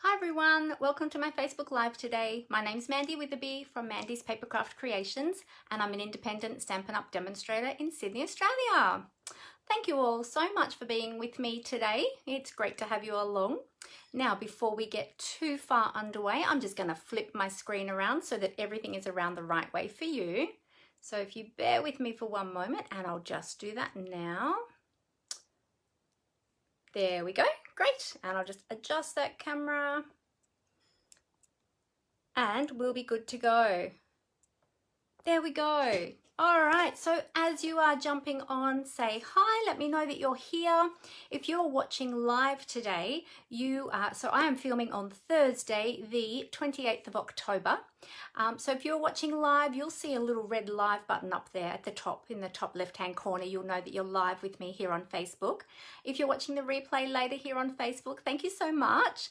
Hi everyone, welcome to my Facebook Live today. My name's Mandy Witherby from Mandy's Papercraft Creations and I'm an independent Stampin' Up! Demonstrator in Sydney, Australia. Thank you all so much for being with me today. It's great to have you along. Now before we get too far underway, I'm just going to flip my screen around so that everything is around the right way for you. So if you bear with me for one moment, and I'll just do that now. There we go. Great, and I'll just adjust that camera and we'll be good to go. There we go. All right, so as you are jumping on, say hi, let me know that you're here. If you're watching live today, so I am filming on Thursday, the 28th of October. So if you're watching live, you'll see a little red live button up there at the top, in the top left-hand corner. You'll know that you're live with me here on Facebook. If you're watching the replay later here on Facebook, thank you so much.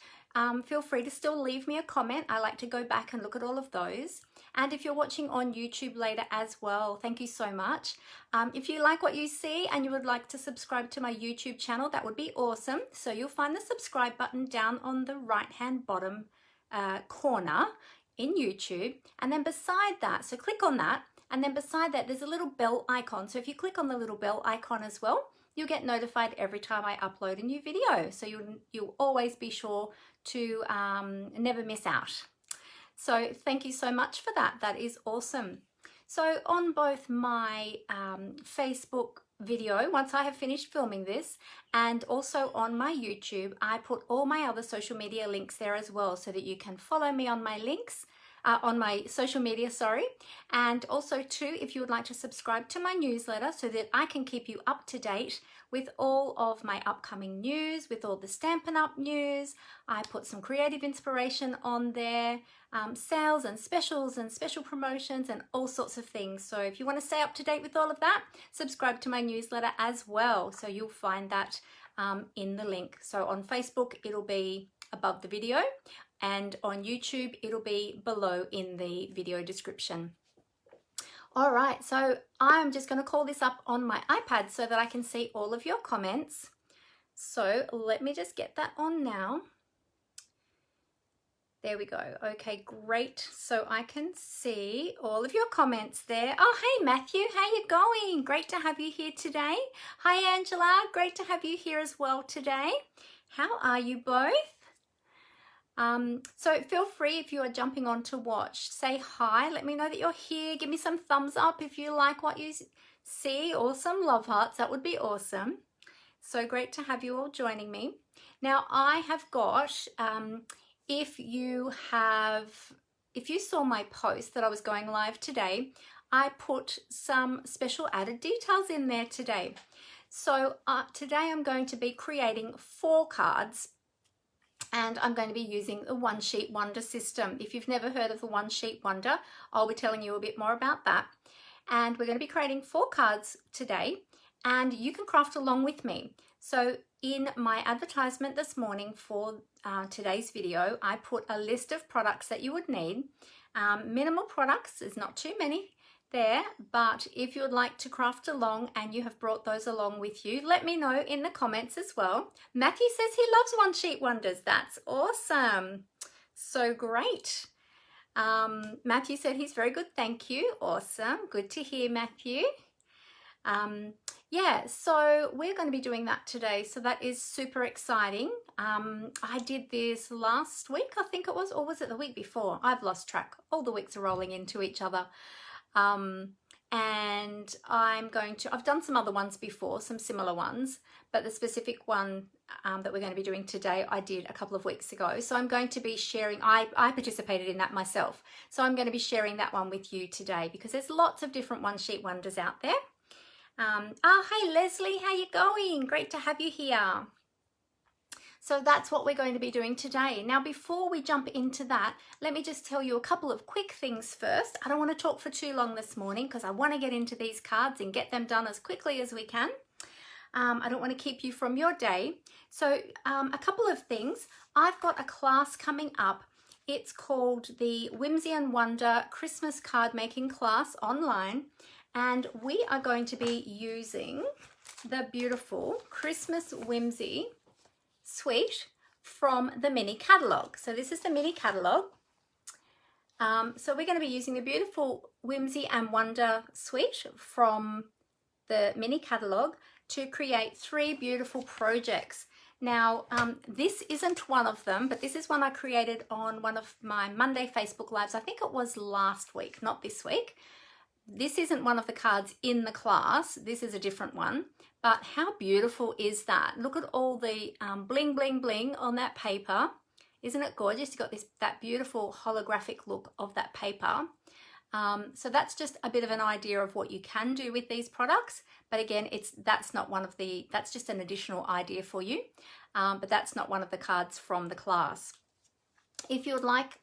Feel free to still leave me a comment. I like to go back and look at all of those. And if you're watching on YouTube later as well, thank you so much. If you like what you see and you would like to subscribe to my YouTube channel, that would be awesome. So you'll find the subscribe button down on the right-hand bottom corner in YouTube. And then beside that, so click on that, and then beside that, there's a little bell icon. So if you click on the little bell icon as well, you'll get notified every time I upload a new video. So you'll always be sure to never miss out. So thank you so much for that. That is awesome. So on both my Facebook video, once I have finished filming this, and also on my YouTube, I put all my other social media links there as well, so that you can follow me on my links, on my social media, sorry. And also too, if you would like to subscribe to my newsletter so that I can keep you up to date with all of my upcoming news, with all the Stampin' Up! News. I put some creative inspiration on there, sales and specials and special promotions and all sorts of things. So if you want to stay up to date with all of that, subscribe to my newsletter as well. So you'll find that in the link. So on Facebook, it'll be above the video, and on YouTube, it'll be below in the video description. All right, so I'm just going to call this up on my iPad so that I can see all of your comments. So let me just get that on now. There we go. Okay, great. So I can see all of your comments there. Oh, hey, Matthew, how you going? Great to have you here today. Hi, Angela. Great to have you here as well today. How are you both? So feel free, if you are jumping on to watch, say hi, let me know that you're here. Give me some thumbs up if you like what you see, or some love hearts. That would be awesome. So great to have you all joining me. Now I have got, if you saw my post that I was going live today, I put some special added details in there today. So today I'm going to be creating 4 cards, and I'm going to be using the One Sheet Wonder system. If you've never heard of the One Sheet Wonder, I'll be telling you a bit more about that. And we're going to be creating 4 cards today, and you can craft along with me. So in my advertisement this morning for today's video, I put a list of products that you would need. Minimal products, there's not too many there, but if you would like to craft along and you have brought those along with you, let me know in the comments as well. Matthew says he loves One Sheet Wonders. That's awesome. So great. Matthew said he's very good, thank you. Awesome, good to hear, Matthew. Yeah, so we're going to be doing that today, so that is super exciting. I did this last week, I think it was, or was it the week before? I've lost track. All the weeks are rolling into each other. And I've done some other ones before, some similar ones, but the specific one that we're going to be doing today, I did a couple of weeks ago. So I'm going to be sharing, I participated in that myself. So I'm going to be sharing that one with you today, because there's lots of different One Sheet Wonders out there. Oh, hey Leslie, how you going? Great to have you here. So that's what we're going to be doing today. Now, before we jump into that, let me just tell you a couple of quick things first. I don't want to talk for too long this morning because I want to get into these cards and get them done as quickly as we can. I don't want to keep you from your day. So a couple of things. I've got a class coming up. It's called the Whimsy and Wonder Christmas Card Making Class online. And we are going to be using the beautiful Christmas Whimsy suite from the mini catalogue. So this is the mini catalogue. So we're going to be using the beautiful Whimsy and Wonder suite from the mini catalogue to create 3 beautiful projects. Now, this isn't one of them, but this is one I created on one of my Monday Facebook Lives. I think it was last week, not this week. This isn't one of the cards in the class. This is a different one. But how beautiful is that? Look at all the bling, bling, bling on that paper. Isn't it gorgeous? You've got that beautiful holographic look of that paper. So that's just a bit of an idea of what you can do with these products. But again, that's just an additional idea for you. But that's not one of the cards from the class. If you would like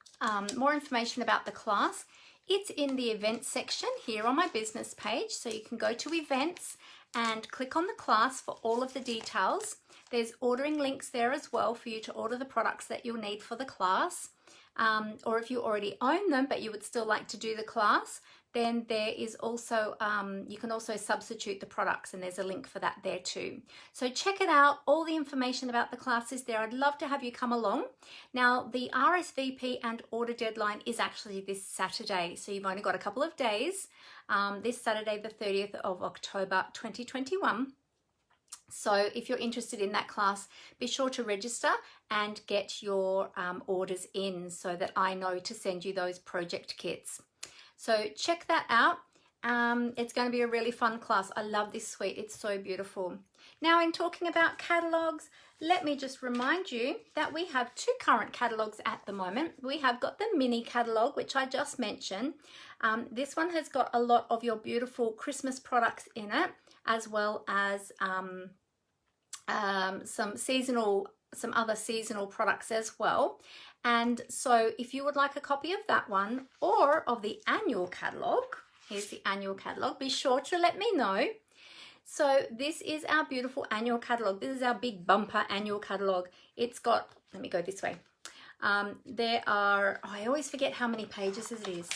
more information about the class, it's in the events section here on my business page. So you can go to events and click on the class for all of the details. There's ordering links there as well for you to order the products that you'll need for the class. Or if you already own them but you would still like to do the class, then there is also, you can also substitute the products, and there's a link for that there too. So check it out. All the information about the class is there. I'd love to have you come along. Now, the RSVP and order deadline is actually this Saturday, so you've only got a couple of days. This Saturday, the 30th of October 2021. So if you're interested in that class, be sure to register and get your orders in so that I know to send you those project kits. So check that out. It's going to be a really fun class. I love this suite. It's so beautiful. Now, in talking about catalogues, let me just remind you that we have 2 current catalogues at the moment. We have got the mini catalogue, which I just mentioned. This one has got a lot of your beautiful Christmas products in it, as well as some other seasonal products as well. And so if you would like a copy of that one or of the annual catalogue, here's the annual catalogue, be sure to let me know. So this is our beautiful annual catalogue. This is our big bumper annual catalogue. It's got, let me go this way. There are, I always forget how many pages it is.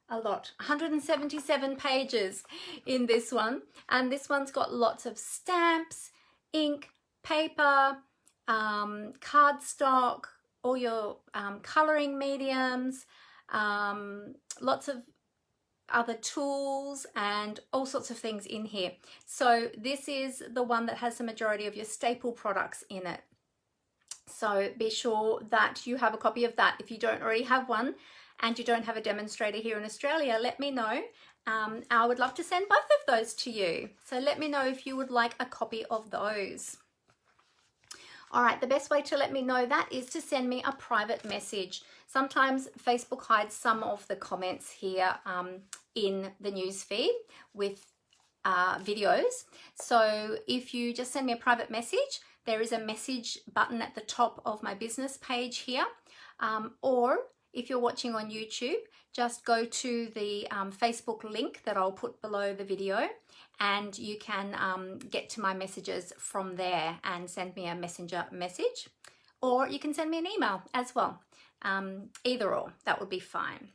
A lot, 177 pages in this one. And this one's got lots of stamps, ink, paper, cardstock, all your colouring mediums, lots of other tools and all sorts of things in here. So this is the one that has the majority of your staple products in it. So be sure that you have a copy of that. If you don't already have one and you don't have a demonstrator here in Australia, let me know. I would love to send both of those to you. So let me know if you would like a copy of those. All right, the best way to let me know that is to send me a private message. Sometimes Facebook hides some of the comments here in the news feed with videos. So if you just send me a private message, there is a message button at the top of my business page here. Or if you're watching on YouTube, just go to the Facebook link that I'll put below the video, and you can get to my messages from there and send me a messenger message, or you can send me an email as well. Either or, that would be fine.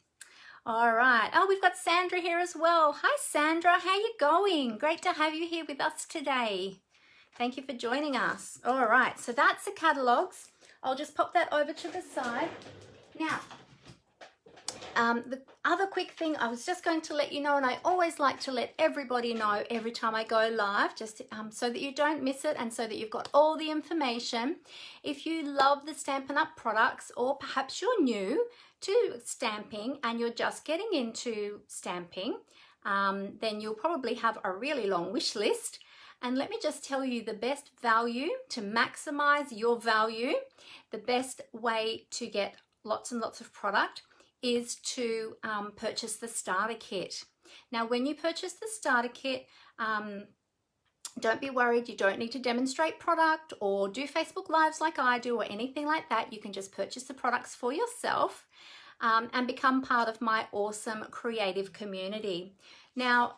All right. Oh, we've got Sandra here as well. Hi, Sandra. How you going? Great to have you here with us today. Thank you for joining us. All right. So that's the catalogues. I'll just pop that over to the side. Now, the other quick thing I was just going to let you know, and I always like to let everybody know every time I go live, just so that you don't miss it and so that you've got all the information. If you love the Stampin' Up products, or perhaps you're new to stamping and you're just getting into stamping, then you'll probably have a really long wish list. And let me just tell you, the best value to maximize your value, the best way to get lots and lots of product is to purchase the starter kit. Now, when you purchase the starter kit, don't be worried. You don't need to demonstrate product or do Facebook Lives like I do or anything like that. You can just purchase the products for yourself and become part of my awesome creative community. Now,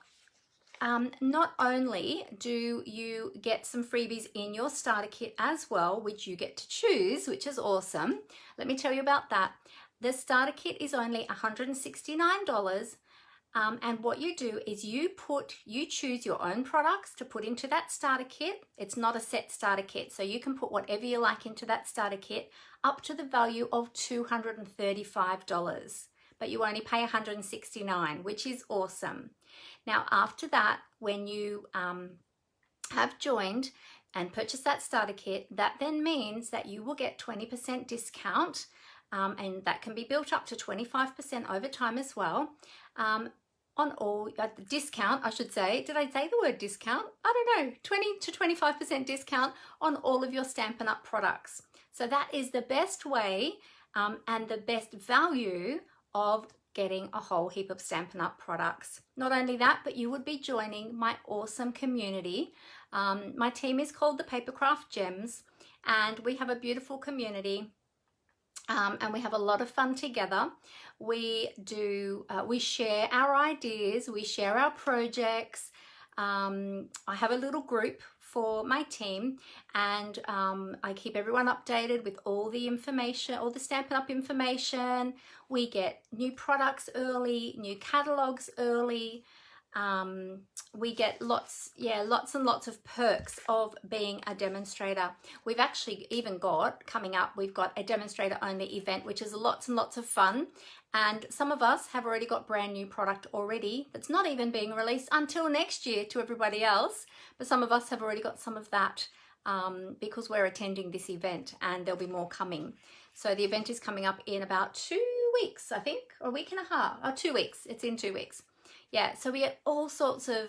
not only do you get some freebies in your starter kit as well, which you get to choose, which is awesome. Let me tell you about that. The starter kit is only $169, And what you do is you choose your own products to put into that starter kit. It's not a set starter kit, so you can put whatever you like into that starter kit up to the value of $235, but you only pay $169, which is awesome. Now, after that, when you have joined and purchased that starter kit, that then means that you will get 20% discount, and that can be built up to 25% over time as well. On all discount, I should say. Did I say the word discount? I don't know. 20 to 25% discount on all of your Stampin' Up products. So that is the best way and the best value of getting a whole heap of Stampin' Up products. Not only that, but you would be joining my awesome community. My team is called the Papercraft Gems, and we have a beautiful community. And we have a lot of fun together. We share our ideas, we share our projects. I have a little group for my team, and I keep everyone updated with all the information, all the Stampin' Up information. We get new products early, new catalogs early. We get lots and lots of perks of being a demonstrator. We've actually even got, coming up, we've got a demonstrator only event, which is lots and lots of fun. And some of us have already got brand new product already that's not even being released until next year to everybody else. But some of us have already got some of that because we're attending this event, and there'll be more coming. So the event is coming up in about 2 weeks, I think, or a week and a half, or 2 weeks. It's in 2 weeks. Yeah, so we get all sorts of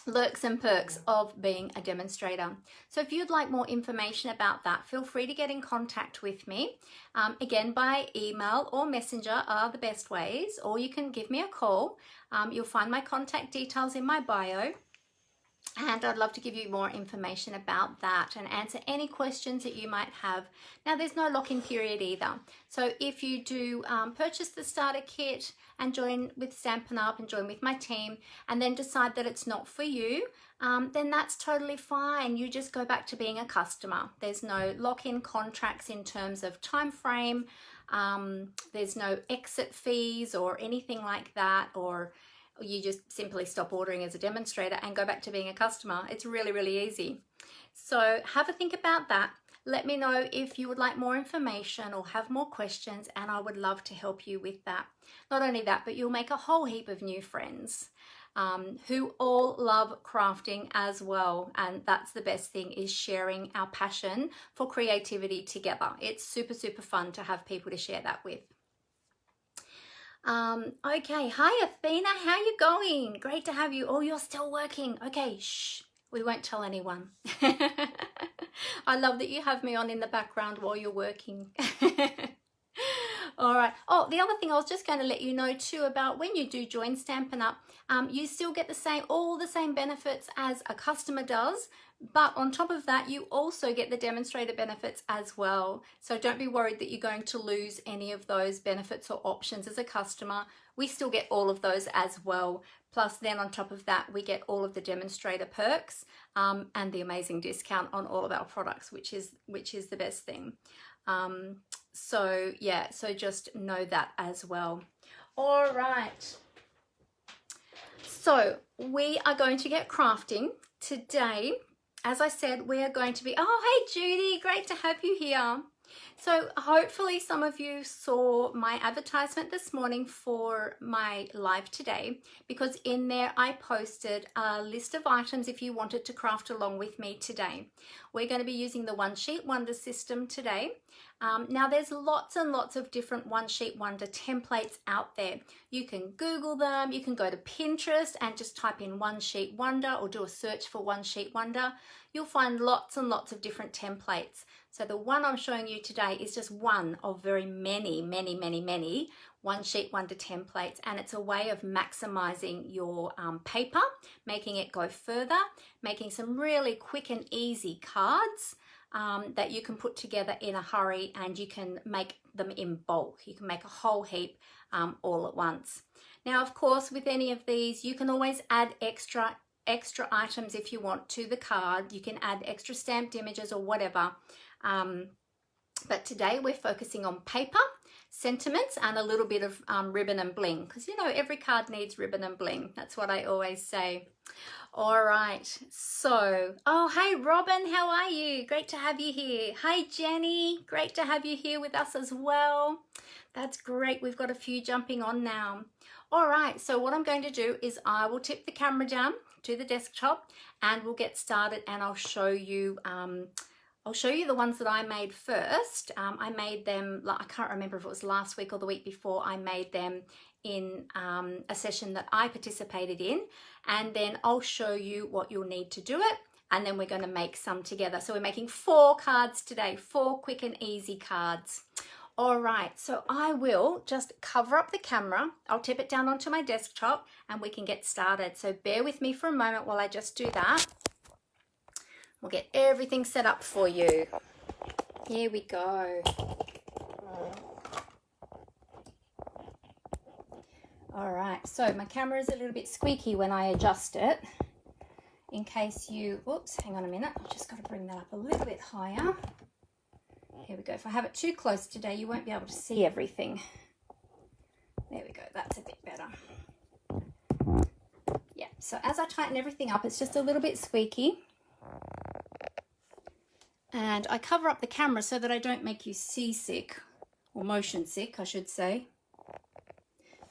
lurks and perks of being a demonstrator. So if you'd like more information about that, feel free to get in contact with me. Again, by email or messenger are the best ways, or you can give me a call. You'll find my contact details in my bio. And I'd love to give you more information about that and answer any questions that you might have. Now, there's no lock-in period either. So if you do purchase the starter kit and join with Stampin' Up and join with my team, and then decide that it's not for you, then that's totally fine. You just go back to being a customer. There's no lock-in contracts in terms of time frame. There's no exit fees or anything like that, or you just simply stop ordering as a demonstrator and go back to being a customer. It's really, really easy. So have a think about that. Let me know if you would like more information or have more questions, and I would love to help you with that. Not only that, but you'll make a whole heap of new friends who all love crafting as well. And that's the best thing, is sharing our passion for creativity together. It's super, super fun to have people to share that with. Okay, hi Athena, how you going? Great to have you. Oh, you're still working. Okay, shh, we won't tell anyone. I love that you have me on in the background while you're working. All right. Oh, the other thing I was just going to let you know too about, when you do join Stampin' Up, you still get all the same benefits as a customer does, but on top of that, you also get the demonstrator benefits as well. So don't be worried that you're going to lose any of those benefits or options as a customer. We still get all of those as well. Plus then on top of that, we get all of the demonstrator perks and the amazing discount on all of our products, which is the best thing. So yeah, so just know that as well. All right. So we are going to get crafting today. As I said, we are going to be, oh, hey Judy, great to have you here. So hopefully some of you saw my advertisement this morning for my live today, because in there I posted a list of items if you wanted to craft along with me today. We're going to be using the One Sheet Wonder system today. Now there's lots and lots of different One Sheet Wonder templates out there. You can Google them, you can go to Pinterest and just type in One Sheet Wonder or do a search for One Sheet Wonder. You'll find lots and lots of different templates. So the one I'm showing you today is just one of very many One Sheet Wonder templates, and it's a way of maximizing your paper, making it go further, making some really quick and easy cards that you can put together in a hurry, and you can make them in bulk. You can make a whole heap all at once. Now, of course, with any of these, you can always add extra items if you want to the card. You can add extra stamped images or whatever. But today we're focusing on paper. sentiments and a little bit of ribbon and bling, because you know every card needs ribbon and bling. That's what I always say. All right, so, oh, hey, Robin, how are you? Great to have you here. Hey, Jenny, great to have you here with us as well. That's great. We've got a few jumping on now. All right, so what I'm going to do is I will tip the camera down to the desktop and we'll get started, and I'll show you the ones that I made first. I made them, I can't remember if it was last week or the week before. I made them in a session that I participated in, and then I'll show you what you'll need to do it, and then we're going to make some together. So we're making 4 cards today, 4 quick and easy cards. All right, so I will just cover up the camera. I'll tip it down onto my desktop and we can get started. So bear with me for a moment while I just do that. We'll get everything set up for you. Here we go. All right, so my camera is a little bit squeaky when I adjust it. In case you, oops, hang on a minute. I've just got to bring that up a little bit higher. Here we go. If I have it too close today, you won't be able to see everything. There we go. That's a bit better. Yeah, so as I tighten everything up, it's just a little bit squeaky. And I cover up the camera so that I don't make you seasick, or motion sick, I should say.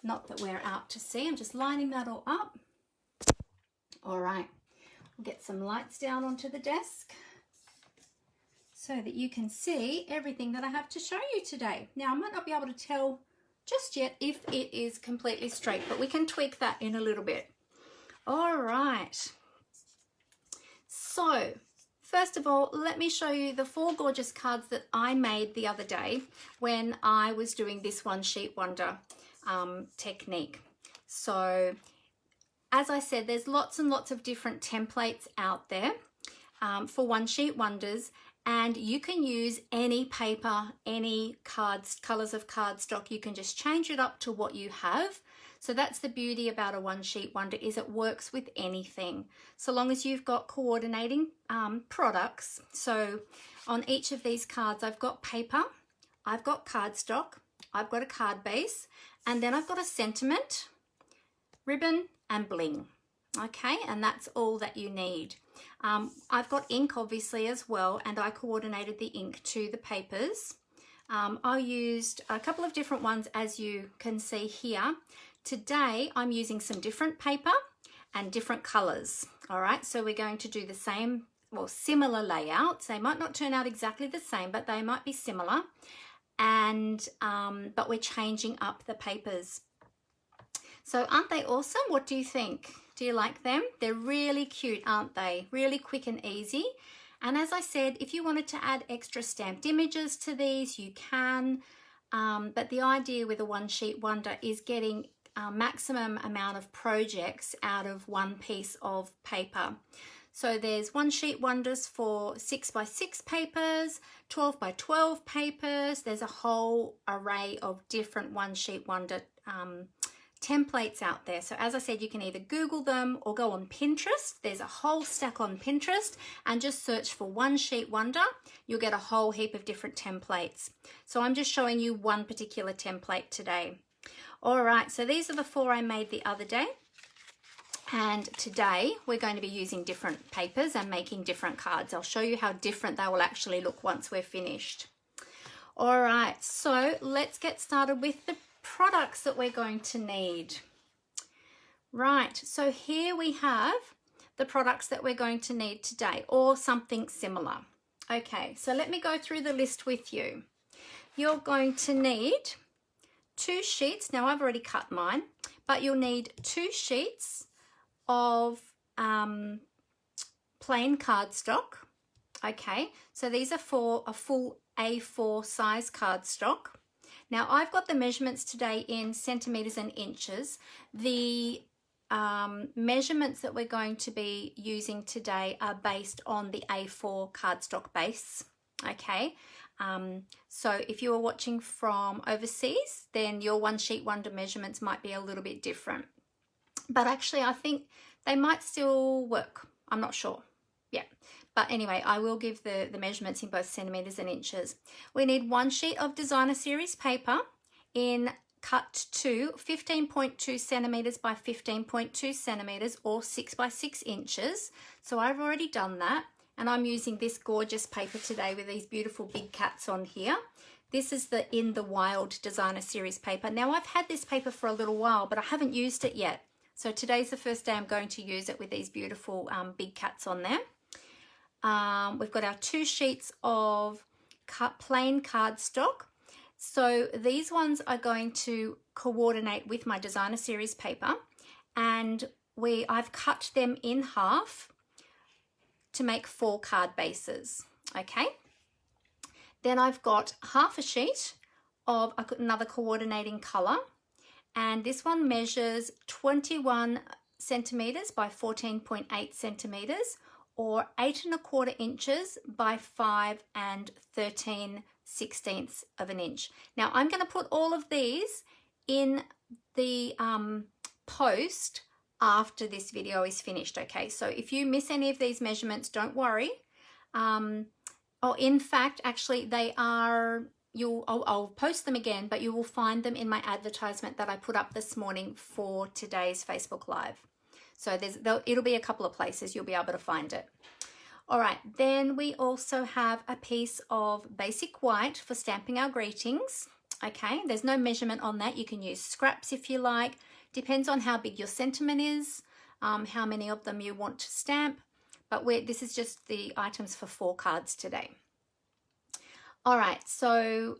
Not that we're out to sea. I'm just lining that all up. All right. We'll get some lights down onto the desk so that you can see everything that I have to show you today. Now, I might not be able to tell just yet if it is completely straight, but we can tweak that in a little bit. All right. So, first of all, let me show you the 4 gorgeous cards that I made the other day when I was doing this One Sheet Wonder technique. So, as I said, there's lots and lots of different templates out there for One Sheet Wonders, and you can use any paper, any colors of cardstock. You can just change it up to what you have. So that's the beauty about a One Sheet Wonder, is it works with anything, so long as you've got coordinating products. So on each of these cards, I've got paper, I've got cardstock, I've got a card base, and then I've got a sentiment, ribbon, and bling. Okay, and that's all that you need. I've got ink obviously as well, and I coordinated the ink to the papers. I used a couple of different ones, as you can see here. Today I'm using some different paper and different colors. All right, so we're going to do the same, well, similar layouts. They might not turn out exactly the same, but they might be similar. And but we're changing up the papers. So aren't they awesome? What do you think? Do you like them? They're really cute, aren't they? Really quick and easy. And as I said, if you wanted to add extra stamped images to these, you can. But the idea with a One Sheet Wonder is getting maximum amount of projects out of one piece of paper. So there's One Sheet Wonders for 6x6 papers, 12x12 papers. There's a whole array of different One Sheet Wonder templates out there. So as I said, you can either Google them or go on Pinterest. There's a whole stack on Pinterest, and just search for One Sheet Wonder. You'll get a whole heap of different templates. So I'm just showing you one particular template today. All right, so these are the 4 I made the other day. And today we're going to be using different papers and making different cards. I'll show you how different they will actually look once we're finished. All right, so let's get started with the products that we're going to need. Right, so here we have the products that we're going to need today, or something similar. Okay, so let me go through the list with you. You're going to need 2 sheets. Now I've already cut mine, but you'll need 2 sheets of plain cardstock. Okay, so these are for a full A4 size cardstock. Now I've got the measurements today in centimeters and inches. The measurements that we're going to be using today are based on the A4 cardstock base. Okay, so if you are watching from overseas, then your One Sheet Wonder measurements might be a little bit different. But actually, I think they might still work. I'm not sure. Yeah. But anyway, I will give the measurements in both centimeters and inches. We need 1 sheet of designer series paper in cut to 15.2 centimeters by 15.2 centimeters, or 6 by 6 inches. So I've already done that, and I'm using this gorgeous paper today with these beautiful big cats on here. This is the In the Wild Designer Series paper. Now I've had this paper for a little while, but I haven't used it yet. So today's the first day I'm going to use it with these beautiful big cats on there. We've got our 2 sheets of plain cardstock. So these ones are going to coordinate with my Designer Series paper, and I've cut them in half to make 4 card bases. Okay. Then I've got half a sheet of another coordinating color, and this one measures 21 centimeters by 14.8 centimeters, or 8 1/4 inches by 5 13/16 of an inch. Now I'm going to put all of these in the post after this video is finished. Okay, so if you miss any of these measurements, don't worry. In fact, actually they are, I'll post them again, but you will find them in my advertisement that I put up this morning for today's Facebook Live. So it'll be a couple of places you'll be able to find it. All right, then we also have a piece of basic white for stamping our greetings. Okay, there's no measurement on that. You can use scraps if you like. Depends on how big your sentiment is, how many of them you want to stamp. But this is just the items for 4 cards today. All right, so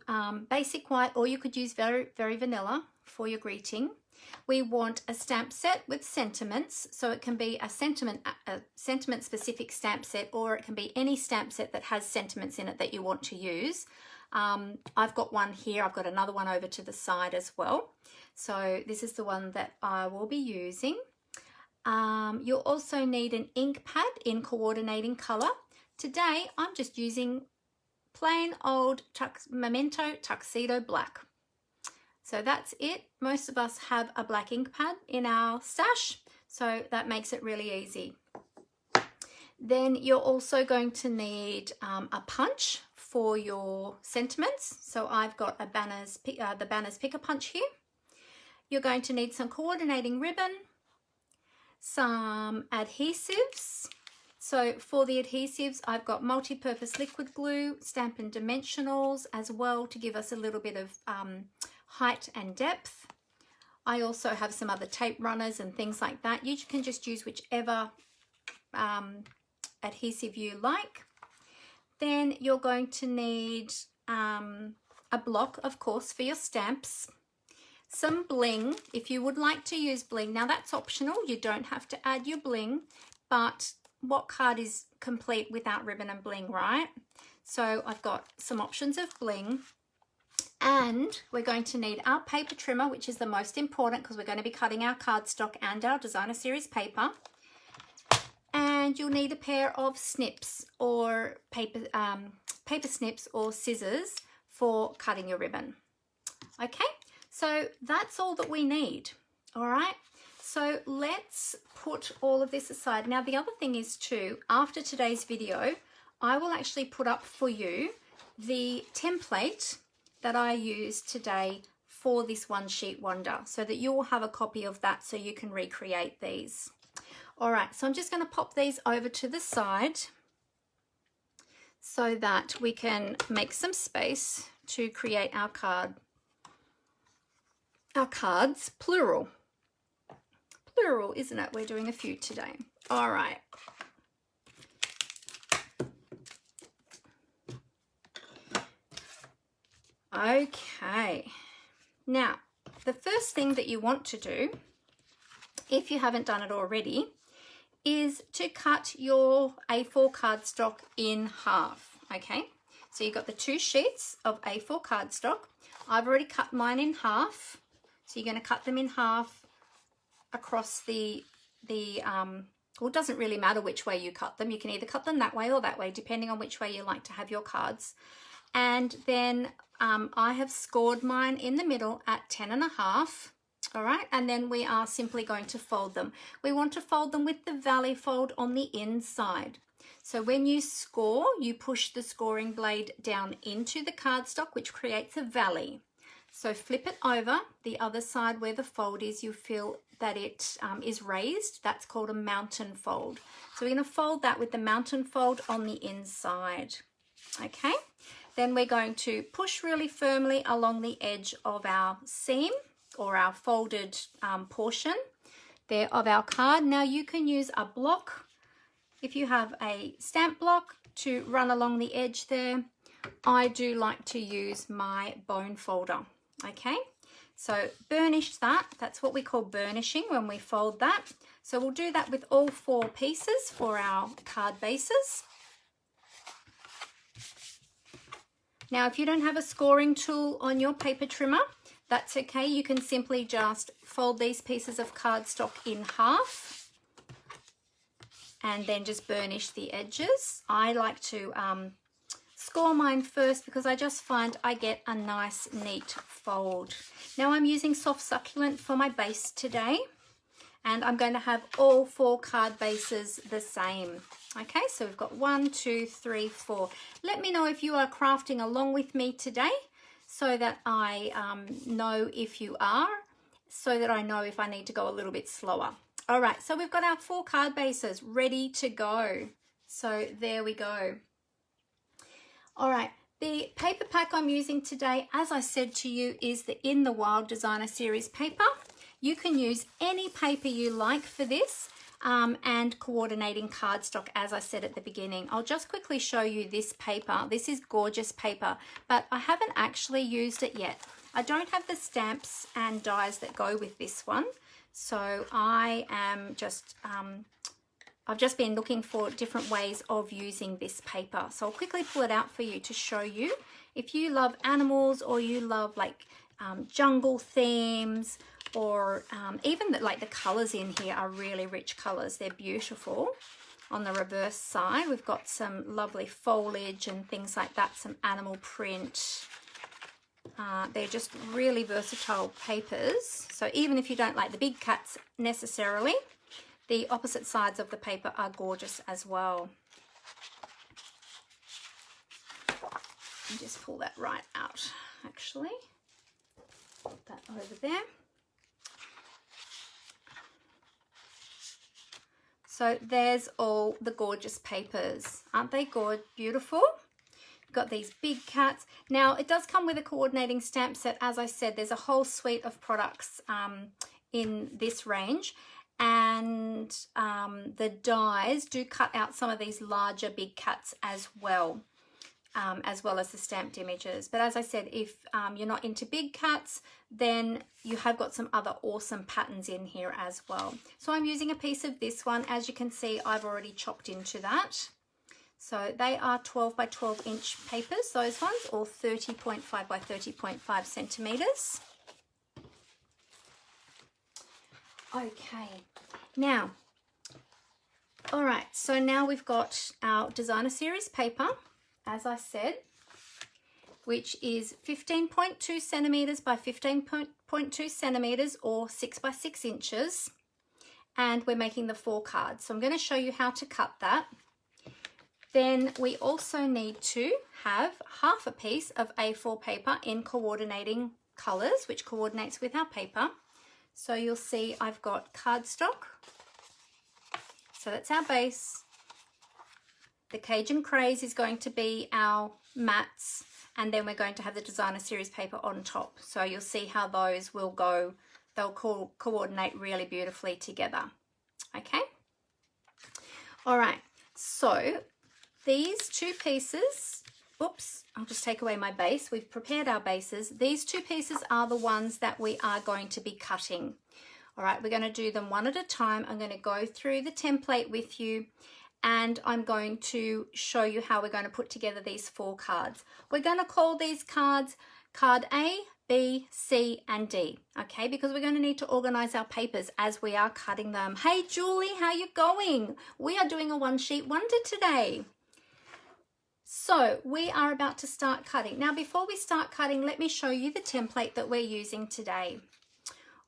basic white, or you could use very, very vanilla for your greeting. We want a stamp set with sentiments, so it can be a sentiment specific stamp set, or it can be any stamp set that has sentiments in it that you want to use. I've got one here, I've got another one over to the side as well. So this is the one that I will be using. You'll also need an ink pad in coordinating color. Today I'm just using plain old Memento Tuxedo Black. So that's it. Most of us have a black ink pad in our stash, so that makes it really easy. Then you're also going to need a punch for your sentiments. So I've got the Banners Picker Punch here. You're going to need some coordinating ribbon, some adhesives. So for the adhesives, I've got multi-purpose liquid glue, Stampin Dimensionals as well to give us a little bit of height and depth. I also have some other tape runners and things like that. You can just use whichever adhesive you like. Then you're going to need a block, of course, for your stamps. Some bling, if you would like to use bling. Now that's optional, you don't have to add your bling, but what card is complete without ribbon and bling, right? So I've got some options of bling. And we're going to need our paper trimmer, which is the most important because we're going to be cutting our cardstock and our Designer Series paper. And you'll need a pair of snips or paper snips or scissors for cutting your ribbon. Okay, so that's all that we need. All right, so let's put all of this aside. Now the other thing is too, after today's video, I will actually put up for you the template that I used today for this One Sheet Wonder, so that you'll have a copy of that so you can recreate these. All right, so I'm just going to pop these over to the side so that we can make some space to create our cards, plural. Plural, isn't it? We're doing a few today. All right. Okay, now the first thing that you want to do, if you haven't done it already, is to cut your A4 cardstock in half. Okay, so you've got the 2 sheets of A4 cardstock. I've already cut mine in half, so you're going to cut them in half across well, it doesn't really matter which way you cut them. You can either cut them that way or that way, depending on which way you like to have your cards. And then I have scored mine in the middle at 10.5. All right, and then we are simply going to fold them. We want to fold them with the valley fold on the inside. So when you score, you push the scoring blade down into the cardstock, which creates a valley. So flip it over, the other side where the fold is, you feel that it is raised. That's called a mountain fold. So we're going to fold that with the mountain fold on the inside. Okay, then we're going to push really firmly along the edge of our seam or our folded portion there of our card. Now you can use a block if you have a stamp block to run along the edge there. I do like to use my bone folder. Okay, so burnish that. That's what we call burnishing when we fold that. So we'll do that with all 4 pieces for our card bases. Now, if you don't have a scoring tool on your paper trimmer, that's okay. You can simply just fold these pieces of cardstock in half and then just burnish the edges. I like to score mine first because I just find I get a nice neat fold. Now I'm using soft succulent for my base today, and I'm going to have all 4 card bases the same. Okay, so we've got 1, 2, 3, 4. Let me know if you are crafting along with me today so that I know if you are, so that I know if I need to go a little bit slower. All right, so we've got our 4 card bases ready to go. So there we go. All right, the paper pack I'm using today, as I said to you, is the In the Wild Designer Series paper. You can use any paper you like for this and coordinating cardstock, as I said at the beginning. I'll just quickly show you this paper. This is gorgeous paper, but I haven't actually used it yet. I don't have the stamps and dies that go with this one. So I am just, I've just been looking for different ways of using this paper. So I'll quickly pull it out for you to show you. If you love animals or you love like jungle themes, or even like the colors in here are really rich colors. They're beautiful. On the reverse side, we've got some lovely foliage and things like that, some animal print. They're just really versatile papers. So even if you don't like the big cats necessarily, the opposite sides of the paper are gorgeous as well. Let me just pull that right out, actually. Put that over there. So there's all the gorgeous papers. Aren't they beautiful? You've got these big cats. Now, it does come with a coordinating stamp set. As I said, there's a whole suite of products in this range. And the dies do cut out some of these larger big cats as well as the stamped images. But as I said, if you're not into big cats, then you have got some other awesome patterns in here as well. So I'm using a piece of this one. As you can see, I've already chopped into that. So they are 12 by 12 inch papers, those ones, or 30.5 by 30.5 centimeters. Okay, now, all right, so now we've got our designer series paper, as I said, which is 15.2 centimeters by 15.2 centimeters, or 6 by 6 inches. And we're making the 4 cards. So I'm going to show you how to cut that. Then we also need to have half a piece of A4 paper in coordinating colors, which coordinates with our paper. So you'll see I've got cardstock. So that's our base. The Cajun Craze is going to be our mats, and then we're going to have the designer series paper on top. So you'll see how those will go. They'll coordinate really beautifully together. Okay. All right. So these 2 pieces, oops, I'll just take away my base. We've prepared our bases. These 2 pieces are the ones that we are going to be cutting. All right, we're going to do them one at a time. I'm going to go through the template with you, and I'm going to show you how we're going to put together these 4 cards. We're going to call these cards card A, B, C, and D, okay, because we're going to need to organize our papers as we are cutting them. Hey, Julie, how you going? We are doing a one sheet wonder today. So we are about to start cutting. Now, before we start cutting, let me show you the template that we're using today.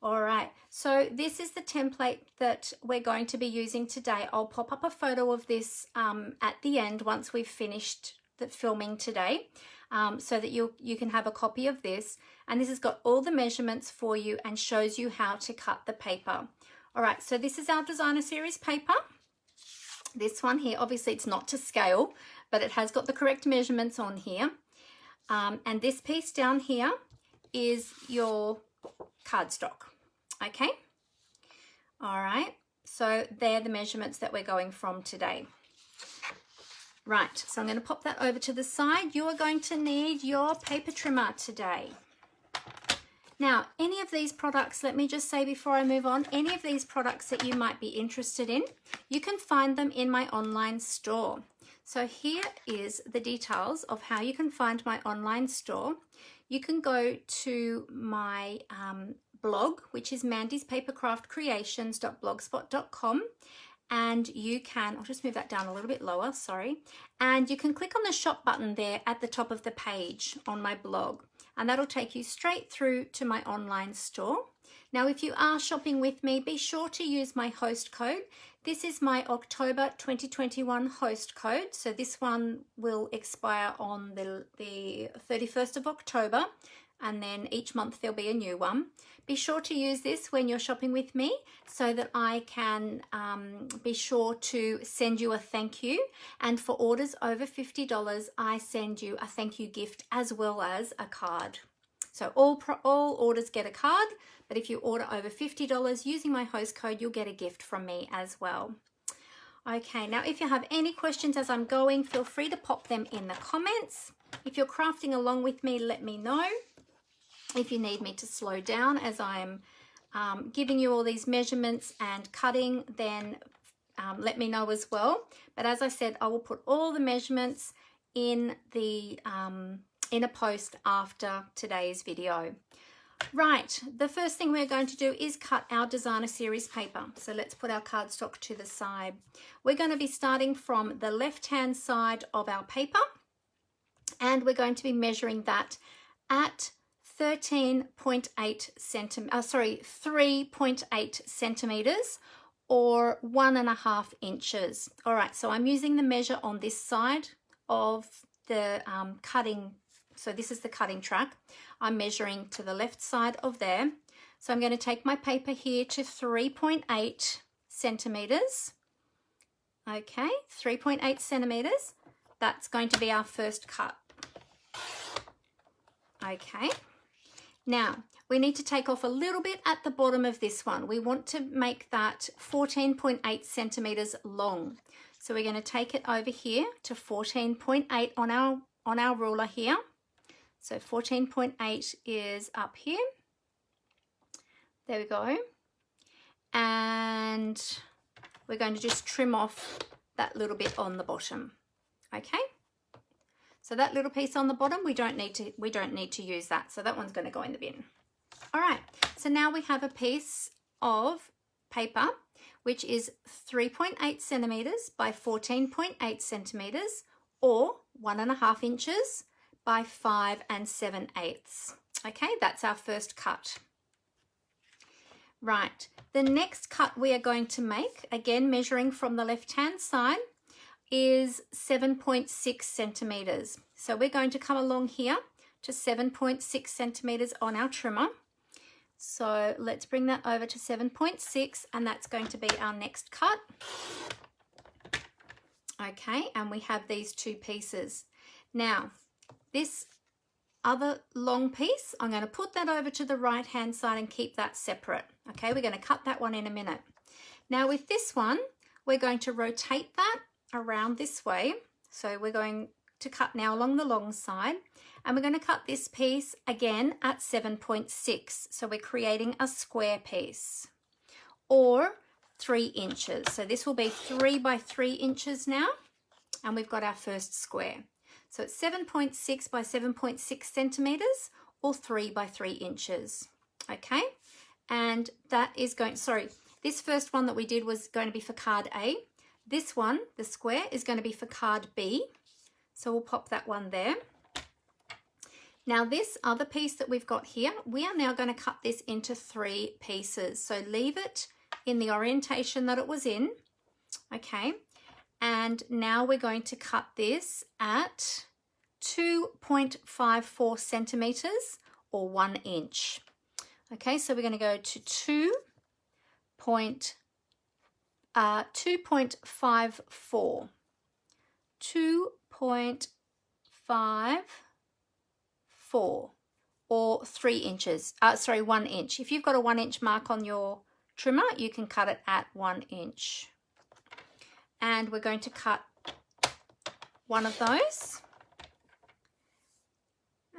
All right, so this is the template that we're going to be using today. I'll pop up a photo of this at the end once we've finished the filming today. so that you can have a copy of this. And this has got all the measurements for you and shows you how to cut the paper. All right, so this is our designer series paper. This one here, obviously it's not to scale, but it has got the correct measurements on here. And this piece down here is your cardstock, okay? All right, so they're the measurements that we're going from today. Right, so I'm going to pop that over to the side. You are going to need your paper trimmer today. Now, any of these products, let me just say before I move on, any of these products that you might be interested in, you can find them in my online store. So here is the details of how you can find my online store. You can go to my blog, which is mandyspapercraftcreations.blogspot.com. And you can, I'll just move that down a little bit lower, sorry. And you can click on the shop button there at the top of the page on my blog. And that'll take you straight through to my online store. Now, if you are shopping with me, be sure to use my host code. This is my October 2021 host code. So this one will expire on the 31st of October. And then each month there'll be a new one. Be sure to use this when you're shopping with me so that I can be sure to send you a thank you. And for orders over $50, I send you a thank you gift as well as a card. So all orders get a card, but if you order over $50 using my host code, you'll get a gift from me as well. Okay, now if you have any questions as I'm going, feel free to pop them in the comments. If you're crafting along with me, let me know. If you need me to slow down as I'm giving you all these measurements and cutting, then let me know as well. But as I said, I will put all the measurements in the in a post after today's video. Right, the first thing we're going to do is cut our designer series paper. So let's put our cardstock to the side. We're going to be starting from the left-hand side of our paper, and we're going to be measuring that at 3.8 centimeters or 1.5 inches. All right, so I'm using the measure on this side of the cutting. So this is the cutting track. I'm measuring to the left side of there. So I'm going to take my paper here to 3.8 centimeters. Okay, 3.8 centimeters. That's going to be our first cut. Okay. Now, we need to take off a little bit at the bottom of this one. We want to make that 14.8 centimeters long. So we're going to take it over here to 14.8 on our ruler here. So 14.8 is up here. There we go. And we're going to just trim off that little bit on the bottom. Okay? So that little piece on the bottom, we don't need to use that. So that one's going to go in the bin. All right, so now we have a piece of paper, which is 3.8 centimeters by 14.8 centimeters or 1.5 inches by 5 7/8. Okay, that's our first cut. Right, the next cut we are going to make, again measuring from the left-hand side, is 7.6 centimeters. So we're going to come along here to 7.6 centimeters on our trimmer. So let's bring that over to 7.6, and that's going to be our next cut. Okay, and we have these two pieces. Now, this other long piece, I'm going to put that over to the right-hand side and keep that separate. Okay, we're going to cut that one in a minute. Now with this one, we're going to rotate that around this way. So we're going to cut now along the long side, and we're going to cut this piece again at 7.6. So we're creating a square piece or 3 inches. So this will be 3 by 3 inches now, and we've got our first square. So it's 7.6 by 7.6 centimeters or 3 by 3 inches. Okay, and that is going, sorry, this first one that we did was going to be for card A. This one, the square, is going to be for card B. So we'll pop that one there. Now this other piece that we've got here, we are now going to cut this into 3 pieces. So leave it in the orientation that it was in. Okay. And now we're going to cut this at 2.54 centimeters or 1 inch. Okay, so we're going to go to 2.54. 2.54 or 3 inches. Sorry, 1 inch. If you've got a 1 inch mark on your trimmer, you can cut it at 1 inch. And we're going to cut one of those.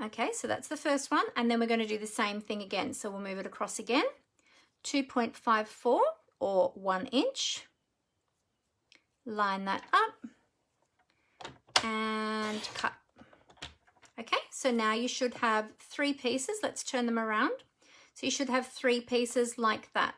Okay, so that's the first one, and then we're going to do the same thing again. So we'll move it across again. 2.54 or 1 inch. Line that up and cut. Okay, so now you should have 3 pieces. Let's turn them around. So you should have 3 pieces like that.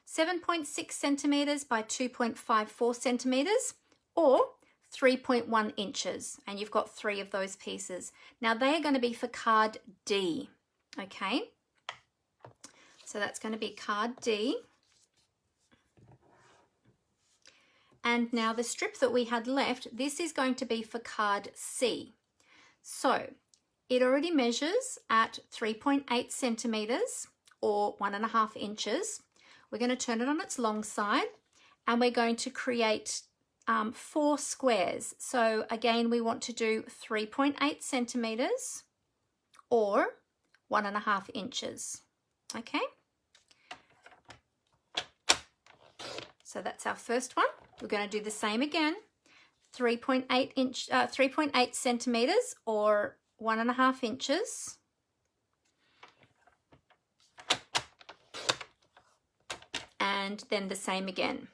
7.6 centimeters by 2.54 centimeters or 3.1 inches, and you've got 3 of those pieces. Now they are going to be for card D. Okay, so that's going to be card D. And now the strip that we had left, this is going to be for card C. So it already measures at 3.8 centimeters or 1.5 inches. We're going to turn it on its long side, and we're going to create 4 squares. So again, we want to do 3.8 centimeters or 1.5 inches. Okay, so that's our first one. We're going to do the same again. 3.8 centimeters or 1.5 inches. And then the same again.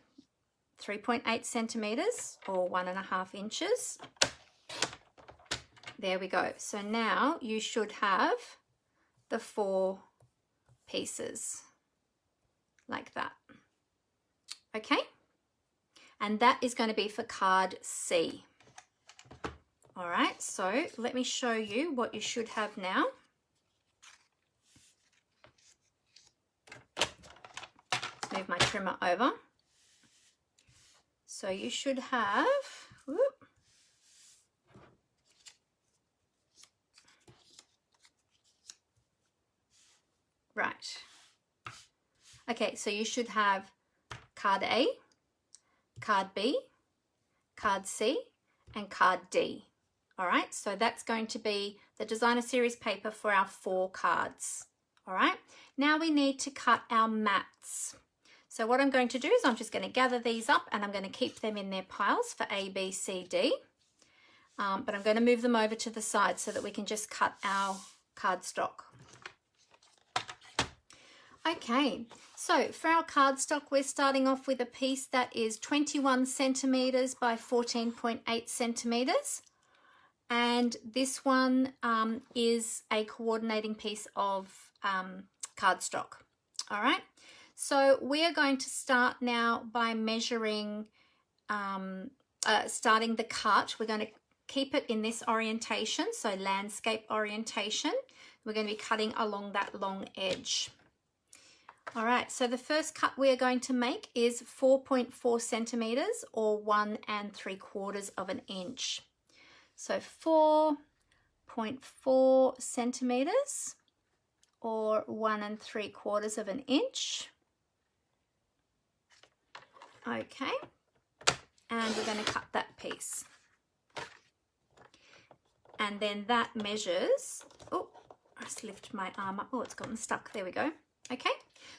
3.8 centimeters or 1.5 inches. There we go. So now you should have the 4 pieces like that. Okay, and that is going to be for card C. All right, so let me show you what you should have now. Let's move my trimmer over. So you should have, whoop, right. Okay, so you should have card A, card B, card C, and card D. All right, so that's going to be the designer series paper for our 4 cards. All right, now we need to cut our mats. So what I'm going to do is I'm just going to gather these up and I'm going to keep them in their piles for A, B, C, D. But I'm going to move them over to the side so that we can just cut our cardstock. Okay, so for our cardstock, we're starting off with a piece that is 21 centimeters by 14.8 centimeters. And this one is a coordinating piece of cardstock. All right, so we are going to start now by measuring, starting the cut. We're going to keep it in this orientation, so landscape orientation. We're going to be cutting along that long edge. All right, so the first cut we are going to make is 4.4 centimeters or 1 3/4 of an inch. So 4.4 centimeters or 1 3/4 of an inch. Okay, and we're going to cut that piece. And then that measures, oh, I just lift my arm up. Oh, it's gotten stuck. There we go. Okay,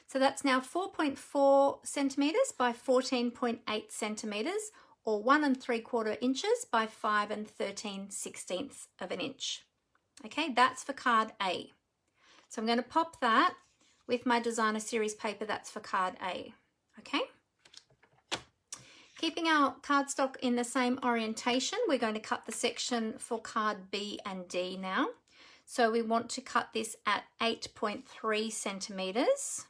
so that's now 4.4 centimeters by 14.8 centimeters or 1 3/4 inches by 5 13/16 of an inch. Okay, that's for card A. So I'm going to pop that with my designer series paper. That's for card A. Okay. Keeping our cardstock in the same orientation, we're going to cut the section for card B and D now. So we want to cut this at 8.3 centimeters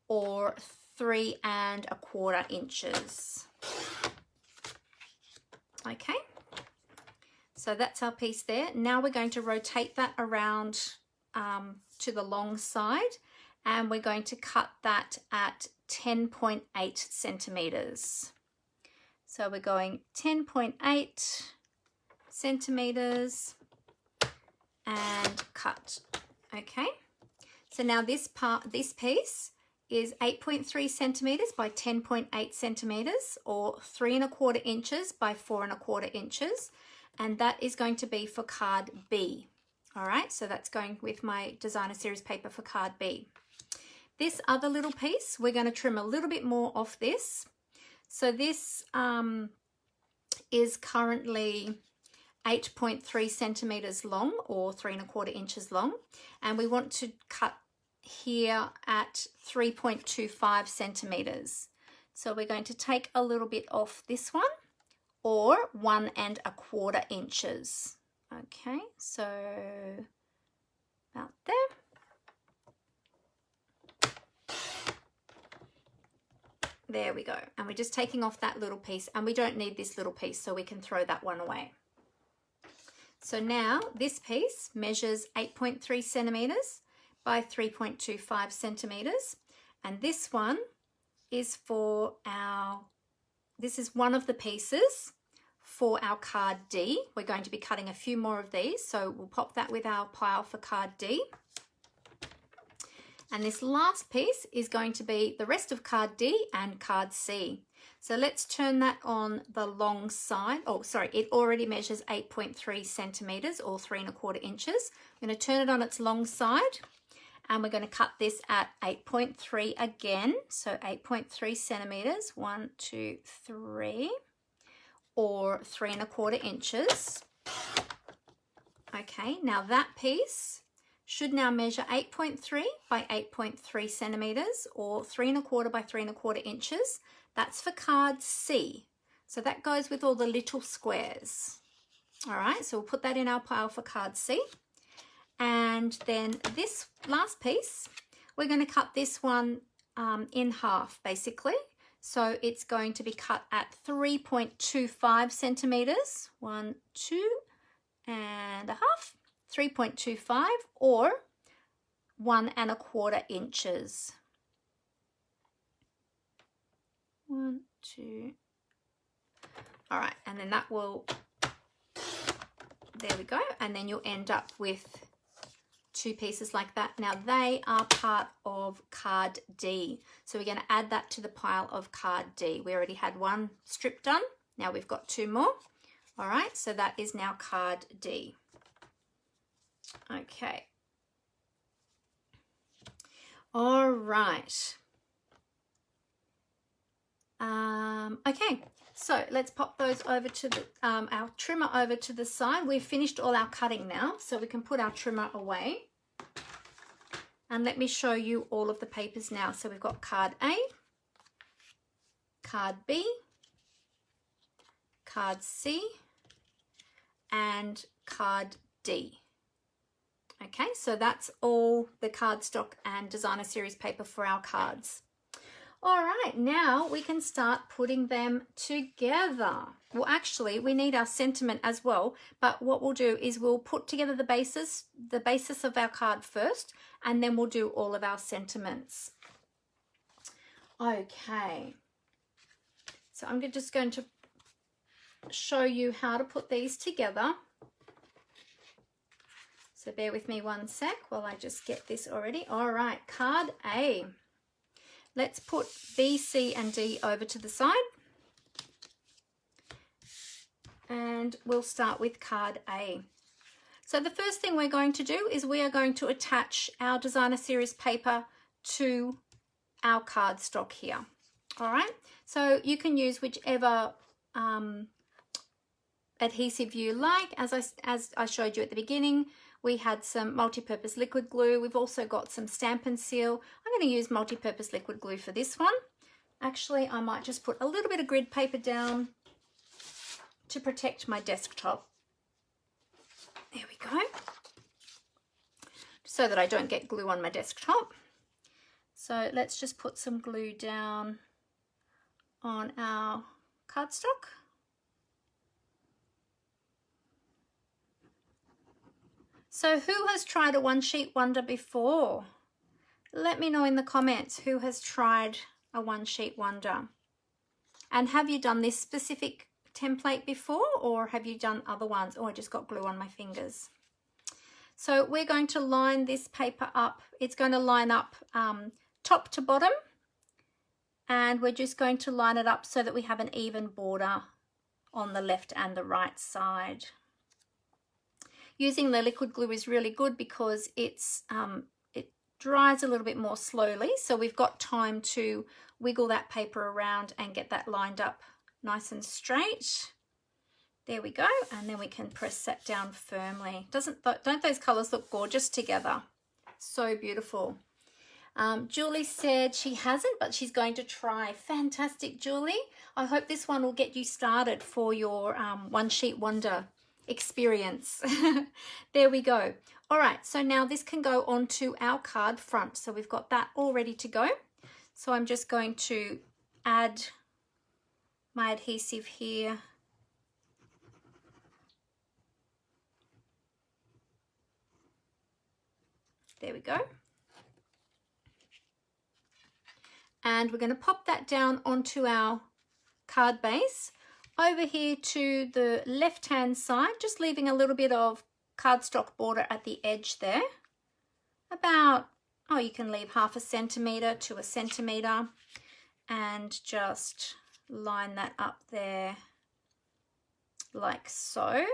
or 3 1/4 inches. Okay, so that's our piece there. Now we're going to rotate that around to the long side, and we're going to cut that at 10.8 centimeters. So we're going 10.8 centimeters and cut. Okay, so now this piece is 8.3 centimeters by 10.8 centimeters, or 3 1/4 inches by 4 1/4 inches, and that is going to be for card B. All right, so that's going with my designer series paper for card B. This other little piece, we're going to trim a little bit more off this. So this is currently 8.3 centimeters long, or 3 1/4 inches long, and we want to cut here at 3.25 centimeters. So we're going to take a little bit off this one, or 1 1/4 inches. Okay, so about there. There we go. And we're just taking off that little piece, and we don't need this little piece, so we can throw that one away. So now this piece measures 8.3 centimeters by 3.25 centimeters. And this one is for this is one of the pieces for our card D. We're going to be cutting a few more of these, so we'll pop that with our pile for card D. And this last piece is going to be the rest of card D and card C. So let's turn that on the long side. Oh, sorry, it already measures 8.3 centimeters, or 3 1/4 inches. I'm going to turn it on its long side, and we're going to cut this at 8.3 again. So 8.3 centimeters, 1, 2, 3, or 3 1/4 inches. Okay, now that piece should now measure 8.3 by 8.3 centimeters, or 3 1/4 by 3 1/4 inches. That's for card C. So that goes with all the little squares. All right, so we'll put that in our pile for card C. And then this last piece, we're going to cut this one in half, basically. So it's going to be cut at 3.25 centimeters. 1, 2 and a half. 3.25, or 1 1/4 inches. 1, 2. All right, and then that will, there we go. And then you'll end up with 2 pieces like that. Now they are part of card D. So we're going to add that to the pile of card D. We already had one strip done. Now we've got 2 more. All right, so that is now card D. Okay. All right. Okay, so let's pop those over to the our trimmer over to the side. We've finished all our cutting now, so we can put our trimmer away. And let me show you all of the papers now. So we've got card A, card B, card C, and card D. Okay, so that's all the cardstock and designer series paper for our cards. All right, now we can start putting them together. Well, actually, we need our sentiment as well, but what we'll do is we'll put together the basis of our card first, and then we'll do all of our sentiments. Okay, so I'm just going to show you how to put these together. So bear with me one sec while I just get this already. All right, card A. Let's put B, C, and D over to the side. And we'll start with card A. So the first thing we're going to do is we are going to attach our designer series paper to our cardstock here. All right, so you can use whichever adhesive you like. As I showed you at the beginning, we had some multi-purpose liquid glue. We've also got some Stampin' Seal. I'm going to use multi-purpose liquid glue for this one. Actually, I might just put a little bit of grid paper down to protect my desktop. There we go. So that I don't get glue on my desktop. So let's just put some glue down on our cardstock. So who has tried a one sheet wonder before? Let me know in the comments who has tried a one sheet wonder. And have you done this specific template before, or have you done other ones? Oh, I just got glue on my fingers. So we're going to line this paper up. It's going to line up top to bottom, and we're just going to line it up so that we have an even border on the left and the right side. Using the liquid glue is really good because it dries a little bit more slowly, so we've got time to wiggle that paper around and get that lined up nice and straight. There we go, and then we can press that down firmly. Don't those colours look gorgeous together? So beautiful. Julie said she hasn't, but she's going to try. Fantastic, Julie. I hope this one will get you started for your One Sheet Wonder experience. There we go. All right, so now this can go onto our card front. So we've got that all ready to go. So I'm just going to add my adhesive here. There we go. And we're going to pop that down onto our card base. Over here to the left-hand side, just leaving a little bit of cardstock border at the edge there. About, oh, you can leave 1/2 centimetre to 1 centimetre, and just line that up there like so.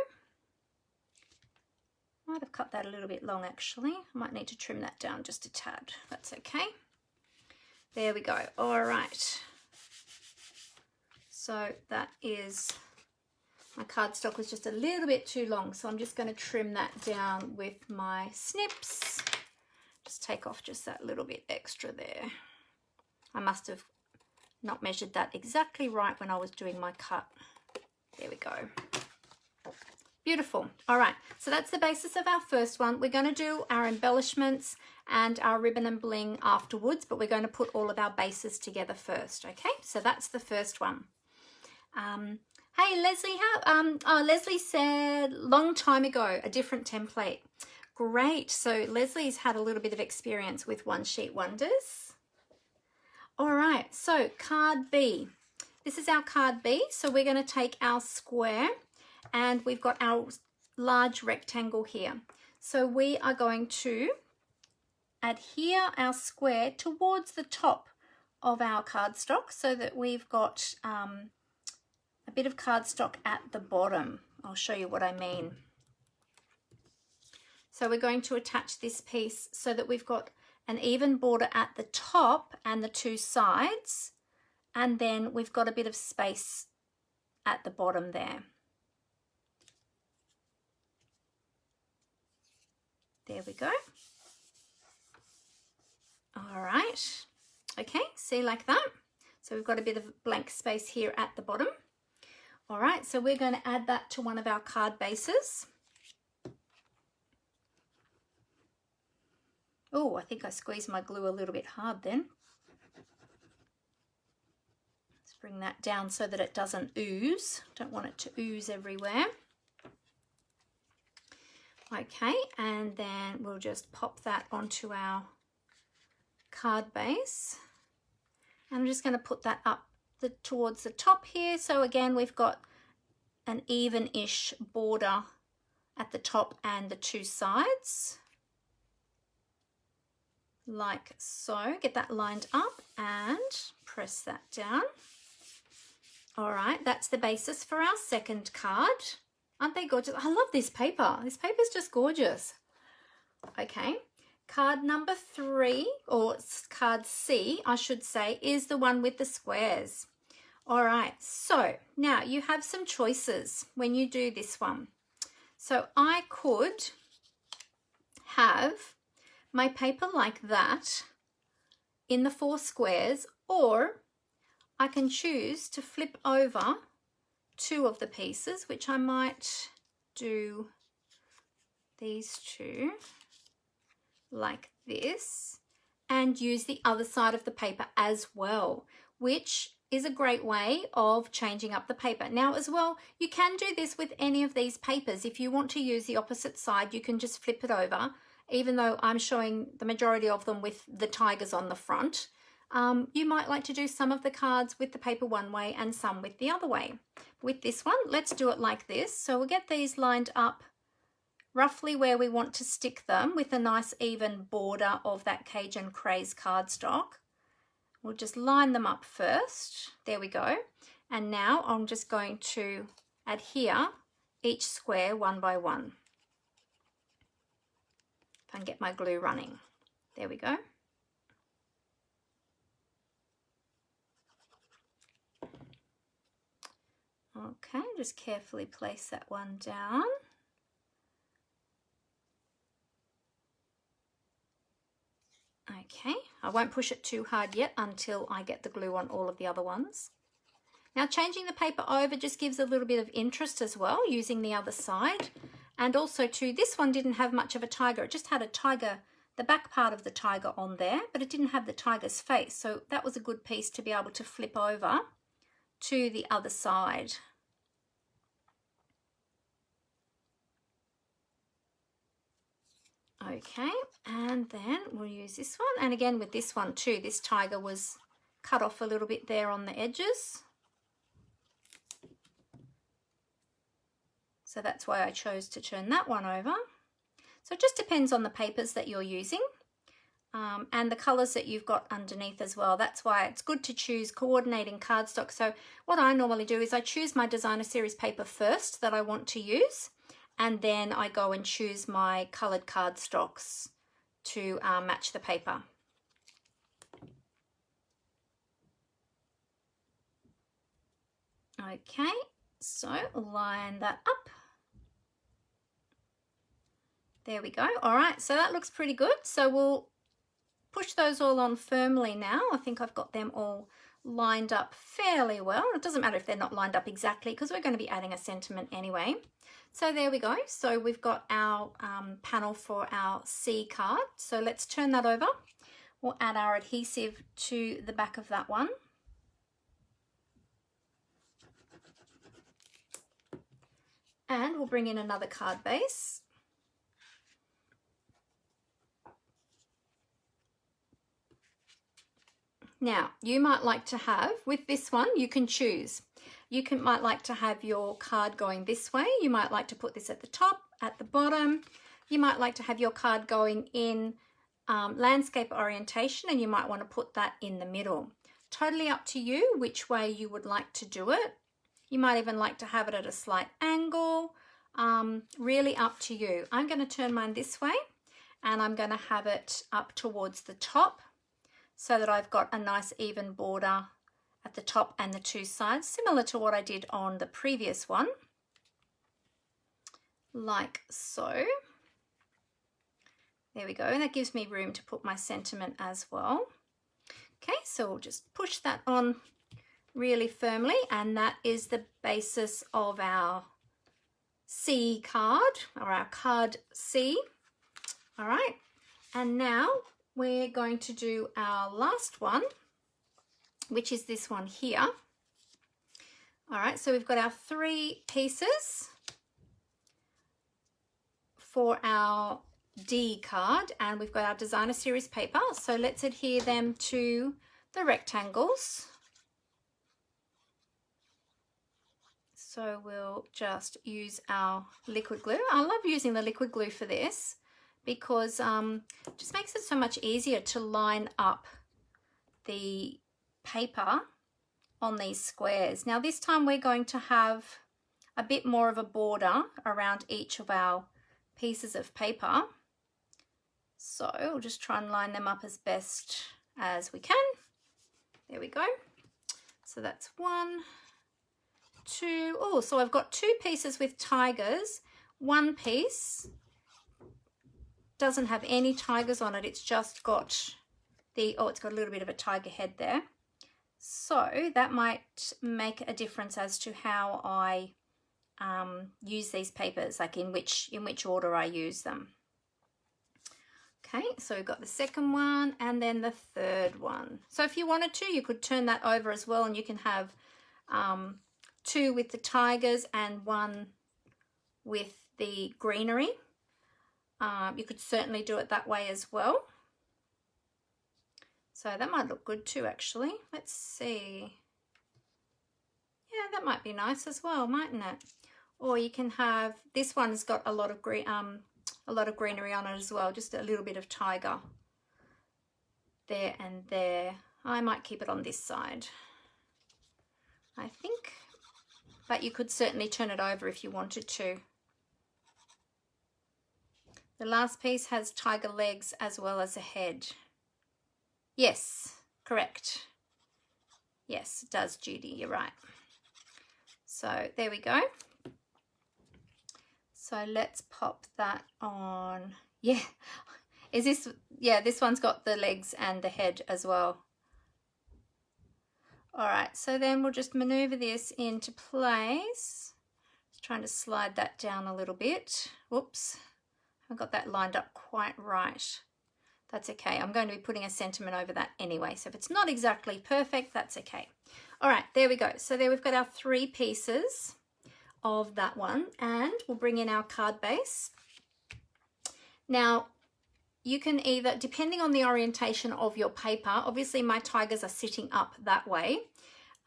Might have cut that a little bit long actually. I might need to trim that down just a tad. That's okay. There we go. All right. So that is, my cardstock was just a little bit too long, so I'm just going to trim that down with my snips. Just take off just that little bit extra there. I must have not measured that exactly right when I was doing my cut. There we go. Beautiful. All right, so that's the basis of our first one. We're going to do our embellishments and our ribbon and bling afterwards, but we're going to put all of our bases together first, okay? So that's the first one. Hey, Leslie, Leslie said long time ago, a different template. Great. So Leslie's had a little bit of experience with One Sheet Wonders. All right, so card B. This is our card B. So we're going to take our square, and we've got our large rectangle here. So we are going to adhere our square towards the top of our cardstock so that we've got a bit of cardstock at the bottom. I'll show you what I mean. So we're going to attach this piece so that we've got an even border at the top and the two sides, and then we've got a bit of space at the bottom there. There we go. All right. Okay, see, like that. So we've got a bit of blank space here at the bottom. All right, so we're going to add that to one of our card bases. Oh, I think I squeezed my glue a little bit hard then. Let's bring that down so that it doesn't ooze. Don't want it to ooze everywhere. Okay, and then we'll just pop that onto our card base. And I'm just going to put that up towards the top here. So again, we've got an even-ish border at the top and the two sides. Like so. Get that lined up and press that down. All right, that's the basis for our second card. Aren't they gorgeous? I love this paper. This paper is just gorgeous. Okay, card number 3, or card C, I should say, is the one with the squares. All right, so now you have some choices when you do this one. So I could have my paper like that in the 4 squares, or I can choose to flip over 2 of the pieces, which I might do these 2 like this, and use the other side of the paper as well, which is a great way of changing up the paper. Now as well, you can do this with any of these papers. If you want to use the opposite side, you can just flip it over, even though I'm showing the majority of them with the tigers on the front. You might like to do some of the cards with the paper one way and some with the other way. With this one, let's do it like this. So we'll get these lined up roughly where we want to stick them with a nice even border of that Cajun Craze cardstock. We'll just line them up first. There we go. And now I'm just going to adhere each square one by one. If I can get my glue running. There we go. Okay, just carefully place that one down. Okay, I won't push it too hard yet until I get the glue on all of the other ones. Now changing the paper over just gives a little bit of interest as well, using the other side. And also too, this one didn't have much of a tiger. It just had a tiger, the back part of the tiger on there, but it didn't have the tiger's face. So that was a good piece to be able to flip over to the other side. Okay, and then we'll use this one. And again with this one too, this tiger was cut off a little bit there on the edges. So that's why I chose to turn that one over. So it just depends on the papers that you're using and the colours that you've got underneath as well. That's why it's good to choose coordinating cardstock. So what I normally do is I choose my designer series paper first that I want to use, and then I go and choose my coloured cardstocks to match the paper. Okay, so line that up. There we go. All right, so that looks pretty good. So we'll push those all on firmly now. I think I've got them all lined up fairly well. It doesn't matter if they're not lined up exactly because we're going to be adding a sentiment anyway. So there we go. So we've got our panel for our C card. So let's turn that over. We'll add our adhesive to the back of that one. And we'll bring in another card base. Now, you might like to have, with this one, you can choose. You might like to have your card going this way. You might like to put this at the top, at the bottom. You might like to have your card going in landscape orientation, and you might want to put that in the middle. Totally up to you which way you would like to do it. You might even like to have it at a slight angle. Really up to you. I'm going to turn mine this way, and I'm going to have it up towards the top, so that I've got a nice even border at the top and the two sides, similar to what I did on the previous one, like so. There we go, and that gives me room to put my sentiment as well. Okay, so we'll just push that on really firmly, and that is the basis of our C card, or our card C. All right, and now we're going to do our last one, which is this one here. All right, so we've got our 3 pieces for our D card, and we've got our designer series paper. So let's adhere them to the rectangles. So we'll just use our liquid glue. I love using the liquid glue for this, because it just makes it so much easier to line up the paper on these squares. Now this time we're going to have a bit more of a border around each of our pieces of paper. So we'll just try and line them up as best as we can. There we go. So that's 1, 2. Oh, so I've got 2 pieces with tigers. One piece doesn't have any tigers on it. It's just got it's got a little bit of a tiger head there. So that might make a difference as to how I use these papers, like in which order I use them. Okay, so we've got the second one and then the third one. So if you wanted to, you could turn that over as well, and you can have 2 with the tigers and 1 with the greenery. You could certainly do it that way as well. So that might look good too, actually. Let's see. Yeah, that might be nice as well, mightn't it? Or you can have, this one's got a lot of green, greenery on it as well, just a little bit of tiger there and there. I might keep it on this side, I think, but you could certainly turn it over if you wanted to. The last piece has tiger legs as well as a head. Yes, correct. Yes, it does, Judy, you're right. So there we go. So let's pop that on. Yeah, is this, yeah, this one's got the legs and the head as well. All right, so then we'll just maneuver this into place. Just trying to slide that down a little bit. Whoops, I got that lined up quite right. That's okay. I'm going to be putting a sentiment over that anyway. So if it's not exactly perfect, that's okay. All right, there we go. So there we've got our 3 pieces of that one, and we'll bring in our card base. Now, you can either, depending on the orientation of your paper, obviously my tigers are sitting up that way.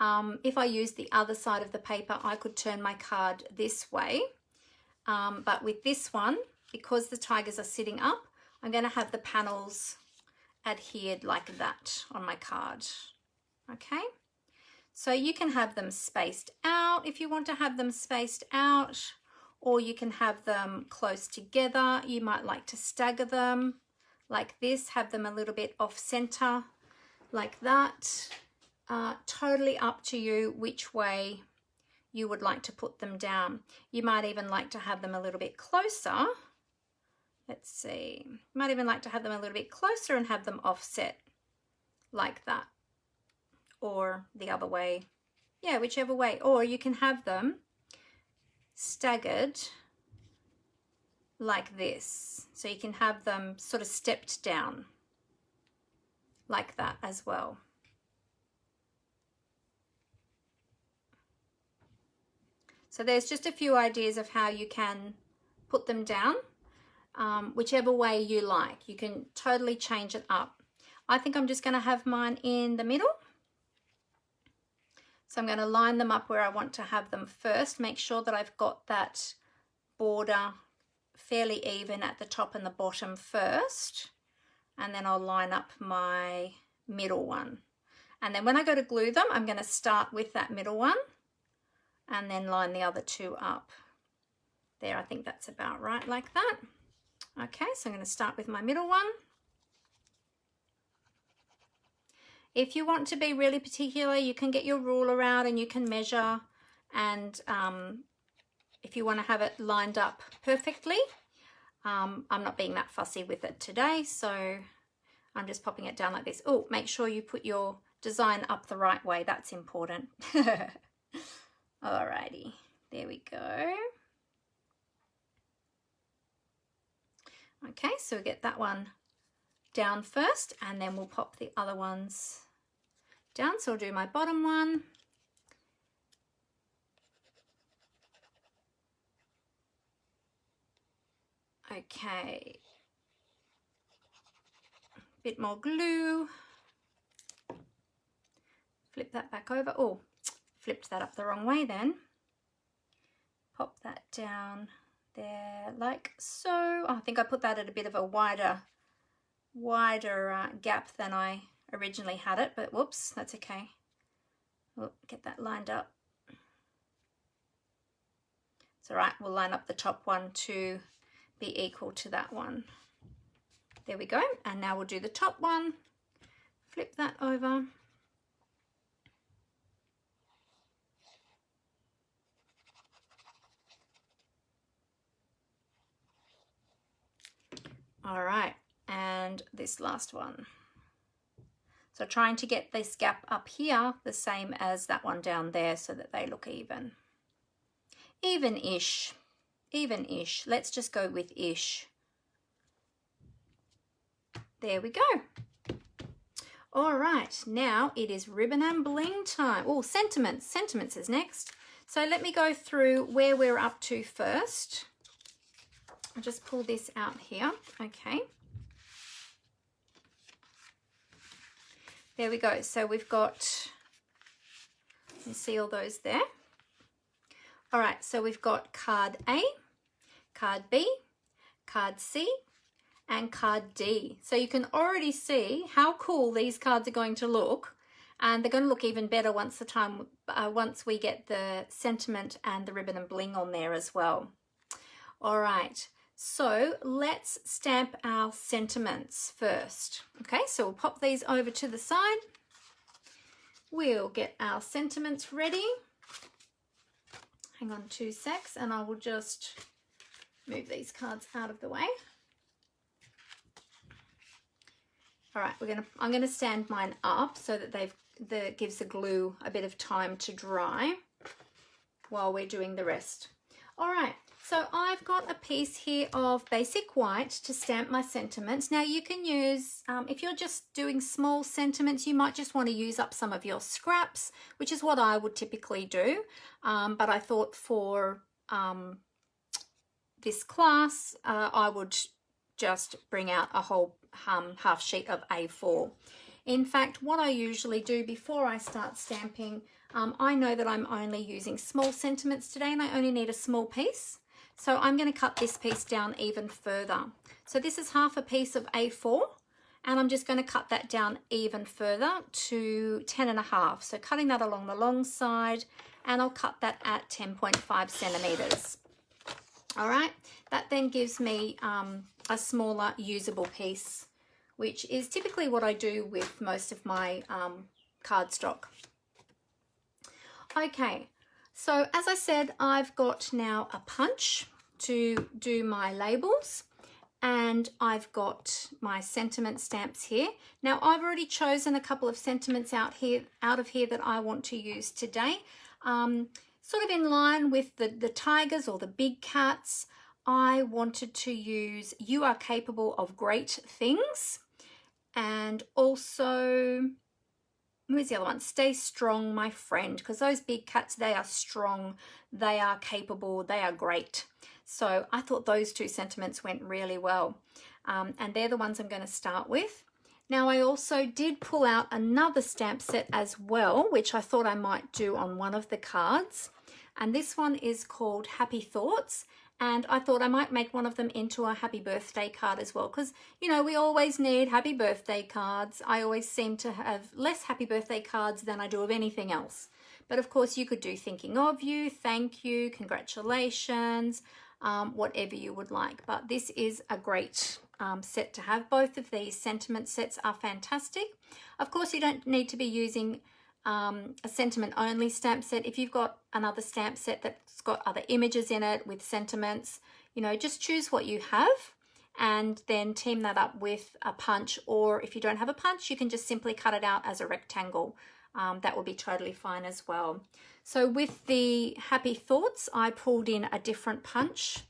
If I use the other side of the paper, I could turn my card this way. But with this one, because the tigers are sitting up, I'm going to have the panels adhered like that on my card. Okay, so you can have them spaced out if you want to have them spaced out, or you can have them close together. You might like to stagger them like this, have them a little bit off center like that. Totally up to you which way you would like to put them down. You might even like to have them a little bit closer. Let's see, you might even like to have them a little bit closer and have them offset like that, or the other way. Yeah, whichever way. Or you can have them staggered like this. So you can have them sort of stepped down like that as well. So there's just a few ideas of how you can put them down. Whichever way you like, you can totally change it up. I think I'm just going to have mine in the middle. So I'm going to line them up where I want to have them first. Make sure that I've got that border fairly even at the top and the bottom first. And then I'll line up my middle one. And then when I go to glue them, I'm going to start with that middle one and then line the other 2 up. There, I think that's about right like that. Okay, so I'm going to start with my middle one. If you want to be really particular, you can get your ruler out and you can measure, and if you want to have it lined up perfectly. I'm not being that fussy with it today, so I'm just popping it down like this. Oh, make sure you put your design up the right way. That's important. Alrighty, there we go. Okay, so we get that one down first, and then we'll pop the other ones down. So I'll do my bottom one. Okay, bit more glue. Flip that back over. Oh, flipped that up the wrong way then. Pop that down there like so. Oh, I think I put that at a bit of a wider gap than I originally had it, but whoops, that's okay. Oh, get that lined up. It's all right, we'll line up the top one to be equal to that one. There we go, and now we'll do the top one. Flip that over. All right, and this last one. So trying to get this gap up here the same as that one down there so that they look even. Even-ish, even-ish. Let's just go with ish. There we go. All right, now it is ribbon and bling time. Oh, sentiments. Sentiments is next. So let me go through where we're up to first. I'll just pull this out here. Okay. there we go. So we've got, you see all those there. All right, so we've got card A, card B, card C, and card D. So you can already see how cool these cards are going to look, and they're going to look even better once we get the sentiment and the ribbon and bling on there as well. All right, so let's stamp our sentiments first. Okay, so we'll pop these over to the side. We'll get our sentiments ready. Hang on 2 secs, and I will just move these cards out of the way. All right, I'm gonna stand mine up so that gives the glue a bit of time to dry while we're doing the rest. All right, so I've got a piece here of basic white to stamp my sentiments. Now you can use, if you're just doing small sentiments, you might just want to use up some of your scraps, which is what I would typically do. But I thought for this class, I would just bring out a whole half sheet of A4. In fact, what I usually do before I start stamping, I know that I'm only using small sentiments today and I only need a small piece. So I'm going to cut this piece down even further. So this is half a piece of A4 and I'm just going to cut that down even further to 10.5. So cutting that along the long side, and I'll cut that at 10.5 centimeters. All right, that then gives me a smaller usable piece, which is typically what I do with most of my cardstock. Okay, so as I said, I've got now a punch to do my labels, and I've got my sentiment stamps here. Now I've already chosen a couple of sentiments out of here that I want to use today. Sort of in line with the tigers or the big cats, I wanted to use "You Are Capable of Great Things," and also, where's the other one? "Stay Strong, My Friend," because those big cats, they are strong, they are capable, they are great. So I thought those two sentiments went really well. And they're the ones I'm going to start with. Now I also did pull out another stamp set as well, which I thought I might do on one of the cards. And this one is called Happy Thoughts. And I thought I might make one of them into a happy birthday card as well, because, you know, we always need happy birthday cards. I always seem to have less happy birthday cards than I do of anything else. But of course you could do thinking of you, thank you, congratulations, whatever you would like. But this is a great set to have. Both of these sentiment sets are fantastic. Of course you don't need to be using a sentiment only stamp set. If you've got another stamp set that's got other images in it with sentiments, you know, just choose what you have and then team that up with a punch, or if you don't have a punch, you can just simply cut it out as a rectangle. That will be totally fine as well. So with the Happy Thoughts, I pulled in a different punch,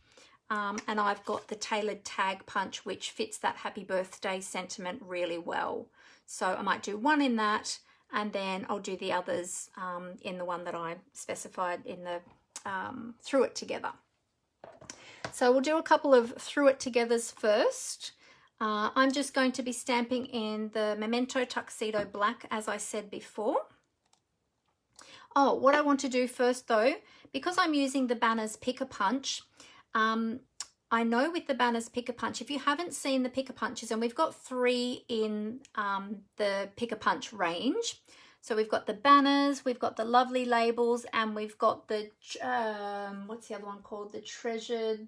and I've got the tailored tag punch, which fits that happy birthday sentiment really well. So I might do one in that, and then I'll do the others in the one that I specified in the Through It Together. So we'll do a couple of Through It Togethers first. I'm just going to be stamping in the Memento Tuxedo Black, as I said before. Oh, what I want to do first though, because I'm using the Banners Pick a Punch, I know with the Banners Pick a Punch, if you haven't seen the Pick a Punches, and we've got 3 in the Pick a Punch range. So we've got the banners, we've got the lovely labels, and we've got the, what's the other one called? The Treasured.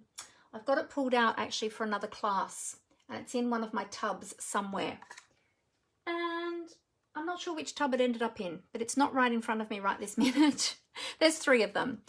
I've got it pulled out actually for another class, and it's in one of my tubs somewhere. And I'm not sure which tub it ended up in, but it's not right in front of me right this minute. There's 3 of them.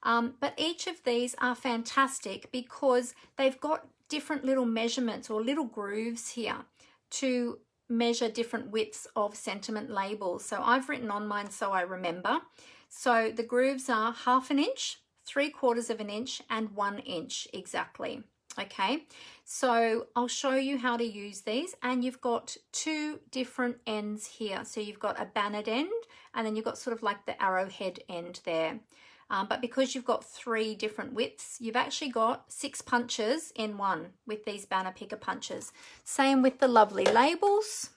But each of these are fantastic because they've got different little measurements or little grooves here to measure different widths of sentiment labels. So I've written on mine so I remember. So the grooves are 1/2 inch, 3/4 inch, and 1 inch exactly. Okay, so I'll show you how to use these, and you've got 2 different ends here. So you've got a bannered end, and then you've got sort of like the arrowhead end there. But because you've got 3 different widths, you've actually got 6 punches in one with these banner picker punches. Same with the lovely labels.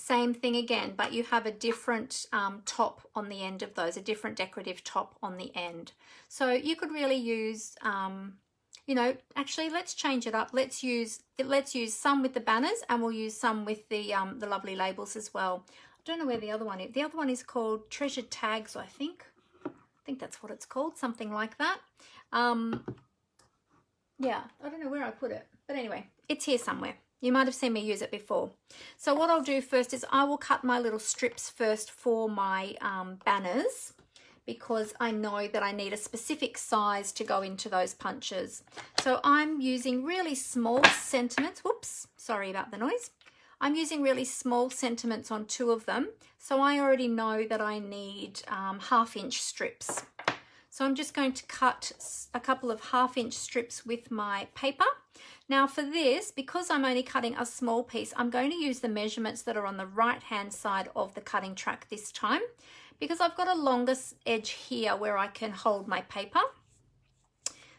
Same thing again, but you have a different top on the end of those, a different decorative top on the end. So you could really use, you know, actually let's change it up. Let's use some with the banners, and we'll use some with the lovely labels as well. I don't know where the other one is. The other one is called Treasured Tags, I think. I think that's what it's called, something like that. Yeah, I don't know where I put it, but anyway, it's here somewhere. You might have seen me use it before. So what I'll do first is I will cut my little strips first for my banners, because I know that I need a specific size to go into those punches. So I'm using really small sentiments. Whoops, sorry about the noise. I'm using really small sentiments on 2 of them. So I already know that I need 1/2 inch strips. So I'm just going to cut a couple of 1/2 inch strips with my paper. Now for this, because I'm only cutting a small piece, I'm going to use the measurements that are on the right hand side of the cutting track this time, because I've got a longer edge here where I can hold my paper.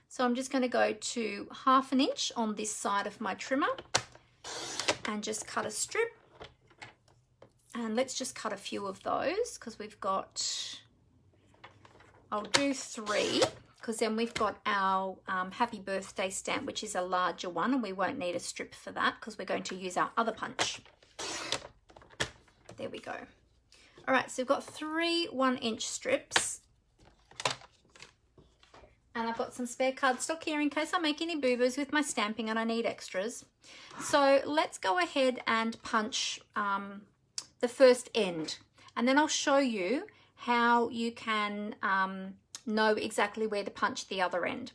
So I'm just going to go to 1/2 inch on this side of my trimmer and just cut a strip. And let's just cut a few of those, because we've got, I'll do 3, because then we've got our happy birthday stamp, which is a larger one, and we won't need a strip for that because we're going to use our other punch. There we go. All right, so we've got 3 1-inch strips, and I've got some spare cardstock here in case I make any boo-boos with my stamping and I need extras. So let's go ahead and punch the first end, and then I'll show you how you can know exactly where to punch the other end.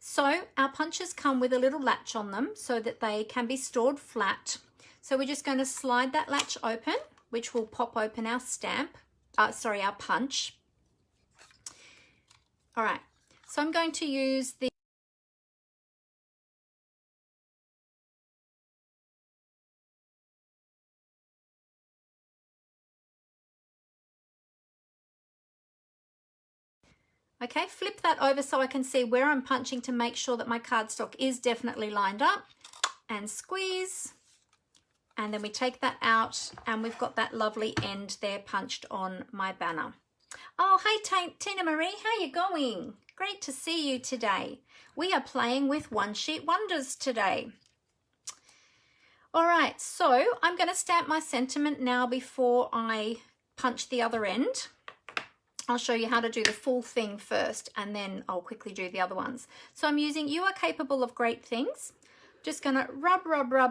So our punches come with a little latch on them so that they can be stored flat. So we're just going to slide that latch open, which will pop open our our punch. All right, so I'm going to use the okay, flip that over so I can see where I'm punching to make sure that my cardstock is definitely lined up, and squeeze. And then we take that out and we've got that lovely end there punched on my banner. Oh, hey Tina Marie, how you going? Great to see you today. We are playing with One Sheet Wonders today. All right, so I'm going to stamp my sentiment now before I punch the other end. I'll show you how to do the full thing first, and then I'll quickly do the other ones. So I'm using You Are Capable of Great Things. Just going to rub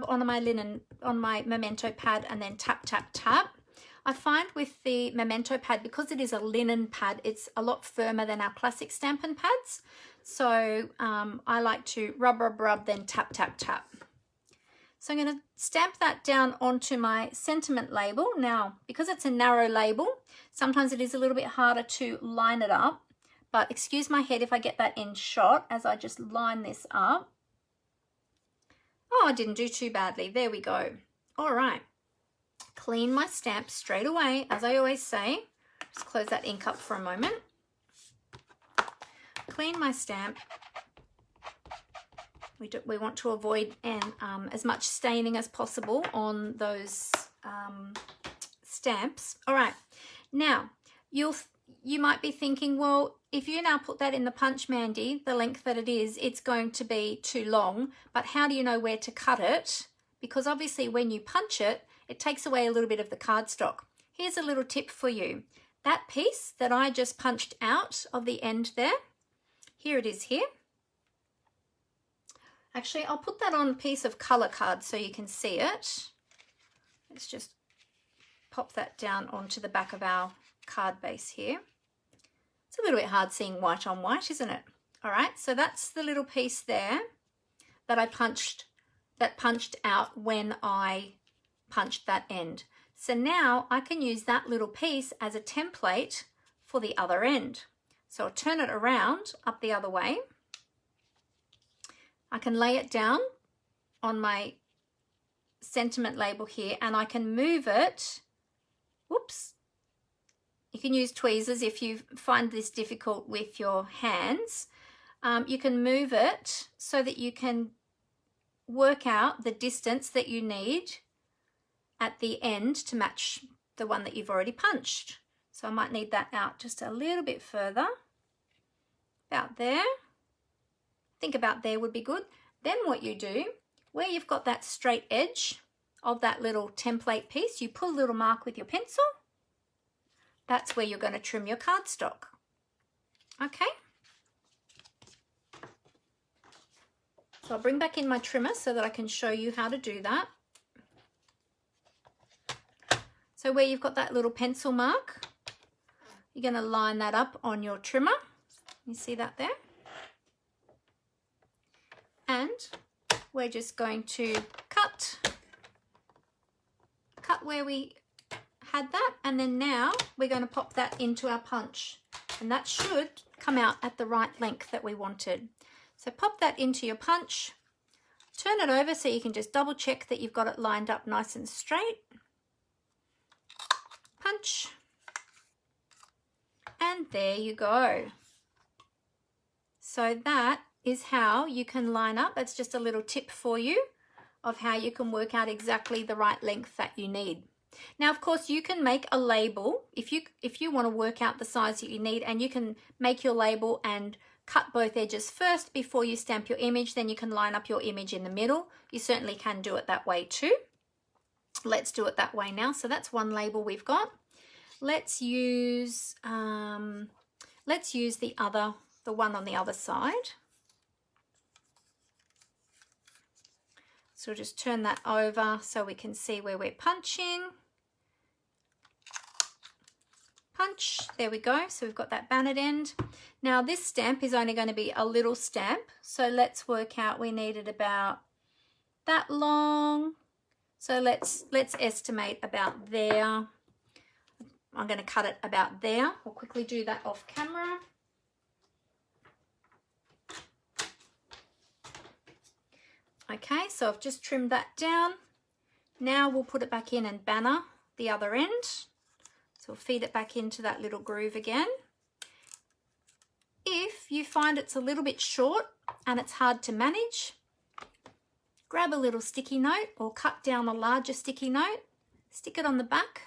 on my linen, on my memento pad, and then tap, tap, tap. I find with the memento pad, because it is a linen pad, it's a lot firmer than our classic Stampin' pads. So I like to rub, then tap, tap, tap. So I'm going to stamp that down onto my sentiment label. Now, because it's a narrow label, sometimes it is a little bit harder to line it up, but excuse my head if I get that in shot as I just line this up. Oh, I didn't do too badly. There we go. All right. Clean my stamp straight away, as I always say. Just close that ink up for a moment. Clean my stamp. We want to avoid as much staining as possible on those stamps. All right. Now, you might be thinking, well, if you now put that in the punch, Mandy, the length that it is, it's going to be too long, but how do you know where to cut it? Because obviously when you punch it, it takes away a little bit of the cardstock. Here's a little tip for you. That piece that I just punched out of the end there, here it is here. Actually, I'll put that on a piece of color card so you can see it. Let's just pop that down onto the back of our card base here. It's a little bit hard seeing white on white, isn't it? All right, so that's the little piece there that I punched out when I punched that end. So now I can use that little piece as a template for the other end. So I'll turn it around up the other way. I can lay it down on my sentiment label here, and I can move it. Whoops. You can use tweezers if you find this difficult with your hands. You can move it so that you can work out the distance that you need at the end to match the one that you've already punched. So I might need that out just a little bit further, about there. I think about there would be good. Then what you do, where you've got that straight edge of that little template piece, you pull a little mark with your pencil. That's where you're going to trim your cardstock. Okay. So I'll bring back in my trimmer so that I can show you how to do that. So where you've got that little pencil mark, you're going to line that up on your trimmer. You see that there? And we're just going to cut where we had that, and then now we're going to pop that into our punch, and that should come out at the right length that we wanted. So pop that into your punch, turn it over so you can just double check that you've got it lined up nice and straight. Punch, and there you go. So that is how you can line up. That's just a little tip for you of how you can work out exactly the right length that you need. Now, of course, you can make a label if you want to work out the size that you need, and you can make your label and cut both edges first before you stamp your image. Then you can line up your image in the middle. You certainly can do it that way too. Let's do it that way now. So that's one label we've got. Let's use the one on the other side. So we'll just turn that over so we can see where we're punching. Punch, there we go. So we've got that bannered end. Now this stamp is only going to be a little stamp. So let's work out, we needed about that long. So let's estimate about there. I'm going to cut it about there. We'll quickly do that off camera. Okay, so I've just trimmed that down. Now we'll put it back in and banner the other end. So we'll feed it back into that little groove again. If you find it's a little bit short and it's hard to manage, grab a little sticky note or cut down a larger sticky note, stick it on the back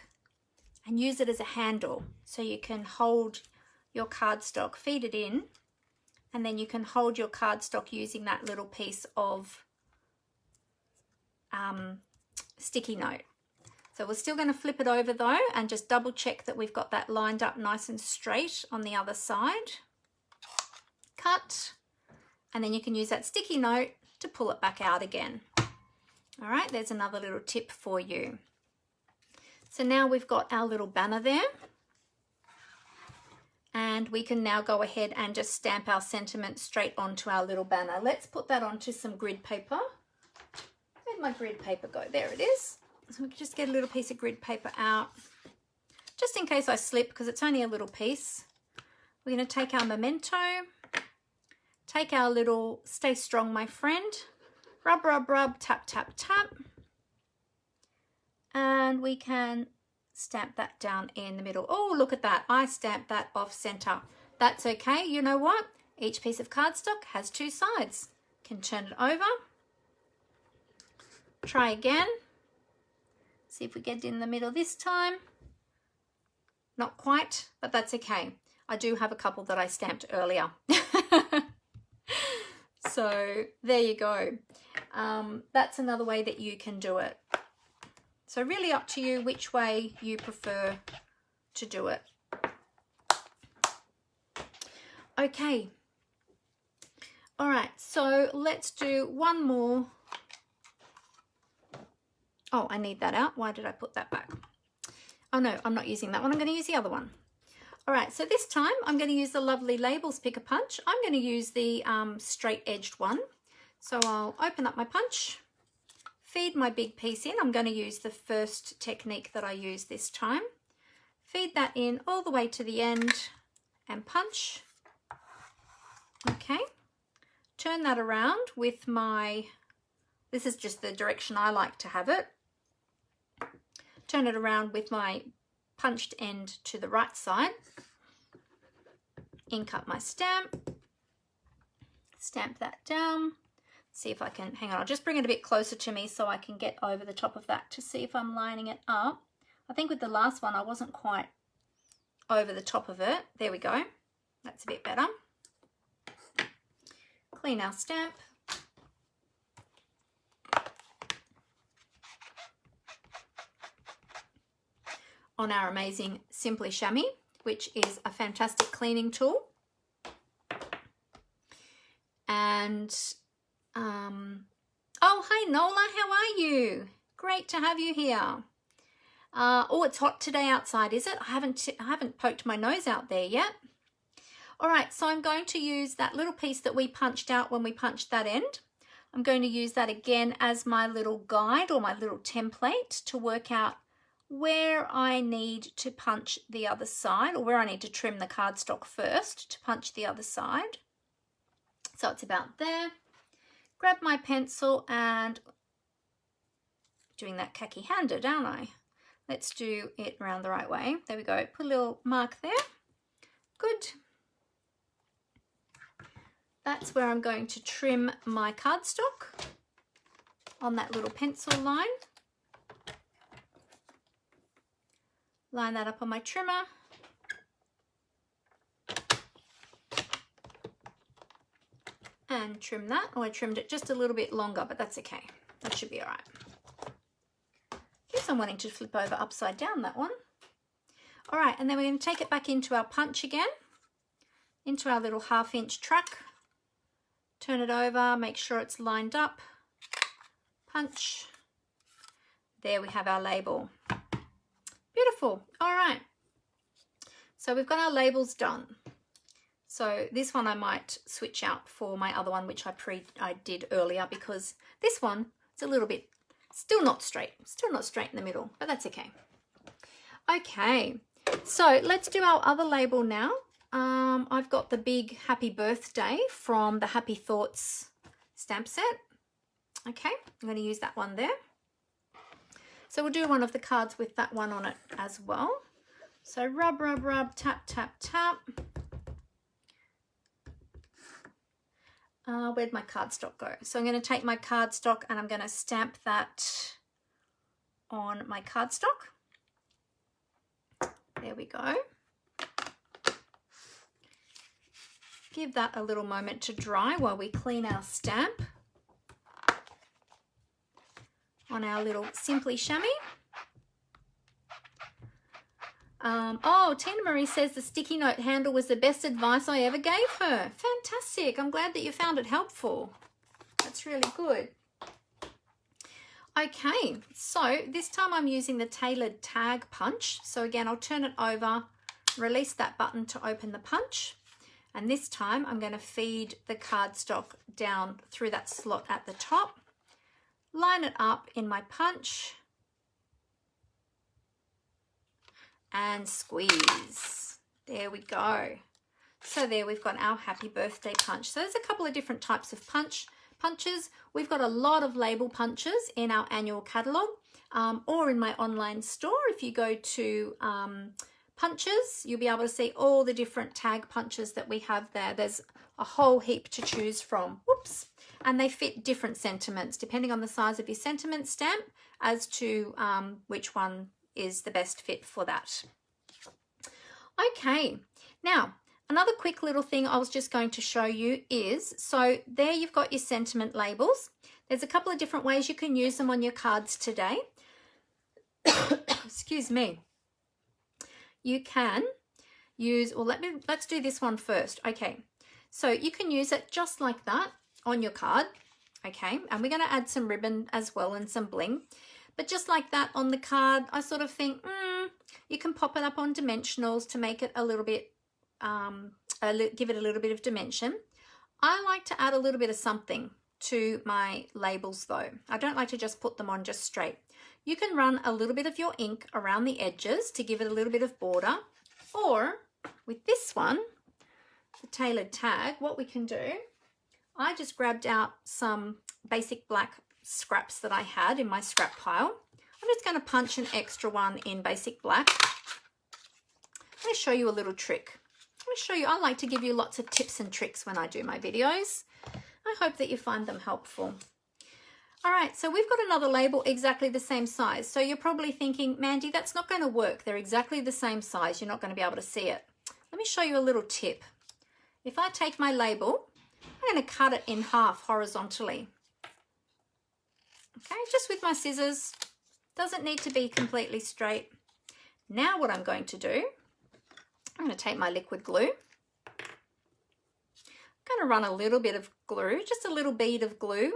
and use it as a handle so you can hold your cardstock, feed it in, and then you can hold your cardstock using that little piece of sticky note. So we're still going to flip it over though and just double check that we've got that lined up nice and straight on the other side. Cut, and then you can use that sticky note to pull it back out again. All right, there's another little tip for you. So now we've got our little banner there, and we can now go ahead and just stamp our sentiment straight onto our little banner. Let's put that onto some grid paper. Where'd my grid paper go? There it is. So we can just get a little piece of grid paper out, just in case I slip, because it's only a little piece. We're going to take our memento, take our little stay strong, my friend, rub, rub, rub, tap, tap, tap, and we can stamp that down in the middle. Oh, look at that. I stamped that off center. That's okay. You know what? Each piece of cardstock has two sides. Can turn it over. Try again. See if we get in the middle this time. Not quite, but that's okay. I do have a couple that I stamped earlier. So there you go. That's another way that you can do it. So really up to you which way you prefer to do it. Okay. All right, so let's do one more. Oh, I need that out. Why did I put that back? Oh no, I'm not using that one. I'm going to use the other one. All right, so this time I'm going to use the lovely Labels Pick a Punch. I'm going to use the straight edged one. So I'll open up my punch, feed my big piece in. I'm going to use the first technique that I use this time. Feed that in all the way to the end and punch. Okay, turn that around with my, this is just the direction I like to have it. Turn it around with my punched end to the right side. Ink up my stamp. Stamp that down. see if I can, hang on, I'll just bring it a bit closer to me so I can get over the top of that to see if I'm lining it up. I think with the last one I wasn't quite over the top of it. There we go. That's a bit better. Clean our stamp. On our amazing Simply Chamois, which is a fantastic cleaning tool. And, oh, hey Nola, how are you? Great to have you here. Oh, it's hot today outside, is it? I haven't poked my nose out there yet. All right, so I'm going to use that little piece that we punched out when we punched that end. I'm going to use that again as my little guide or my little template to work out where I need to punch the other side, or where I need to trim the cardstock first to punch the other side. So it's about there. Grab my pencil and doing that khaki-handed, aren't I? Let's do it around the right way. There we go. Put a little mark there. Good. That's where I'm going to trim my cardstock on that little pencil line. Line that up on my trimmer. And trim that. Oh, I trimmed it just a little bit longer, but that's okay. That should be all right. Guess I'm wanting to flip over upside down, that one. All right, and then we're going to take it back into our punch again, into our little 1/2 inch track. Turn it over, make sure it's lined up. Punch. There we have our label. Beautiful. All right. So we've got our labels done. So this one I might switch out for my other one, which I did earlier, because this one is a little bit still not straight in the middle, but that's okay. Okay, so let's do our other label now. I've got the big happy birthday from the Happy Thoughts stamp set. Okay, I'm going to use that one there. So we'll do one of the cards with that one on it as well. So rub, rub, rub, tap, tap, tap. Where'd my cardstock go? So I'm going to take my cardstock and I'm going to stamp that on my cardstock. There we go. Give that a little moment to dry while we clean our stamp on our little Simply Chamois. Oh, Tina Marie says the sticky note handle was the best advice I ever gave her. Fantastic. I'm glad that you found it helpful. That's really good. Okay, so this time I'm using the tailored tag punch. So again, I'll turn it over, release that button to open the punch. And this time I'm going to feed the cardstock down through that slot at the top. Line it up in my punch and squeeze. There we go. So there we've got our happy birthday punch. So there's a couple of different types of punches. We've got a lot of label punches in our annual catalogue or in my online store. If you go to punches, you'll be able to see all the different tag punches that we have there. There's a whole heap to choose from. Whoops. And they fit different sentiments depending on the size of your sentiment stamp as to which one is the best fit for that. Okay, now another quick little thing I was just going to show you is, so there you've got your sentiment labels. There's a couple of different ways you can use them on your cards today. Excuse me. You can use, well, let's do this one first. Okay, so you can use it just like that on your card. Okay, and we're going to add some ribbon as well and some bling. But just like that on the card, I sort of think, you can pop it up on Dimensionals to make it a little bit, give it a little bit of dimension. I like to add a little bit of something to my labels though. I don't like to just put them on just straight. You can run a little bit of your ink around the edges to give it a little bit of border. Or with this one, the tailored tag, what we can do, I just grabbed out some basic black scraps that I had in my scrap pile. I'm just going to punch an extra one in basic black. I'm going to show you a little trick. I'm going to show you, I like to give you lots of tips and tricks when I do my videos. I hope that you find them helpful. All right, so we've got another label exactly the same size. So you're probably thinking, Mandy, that's not going to work. They're exactly the same size. You're not going to be able to see it. Let me show you a little tip. If I take my label, I'm going to cut it in half horizontally. Okay, just with my scissors. Doesn't need to be completely straight. Now what I'm going to do, I'm going to take my liquid glue. I'm going to run a little bit of glue, just a little bead of glue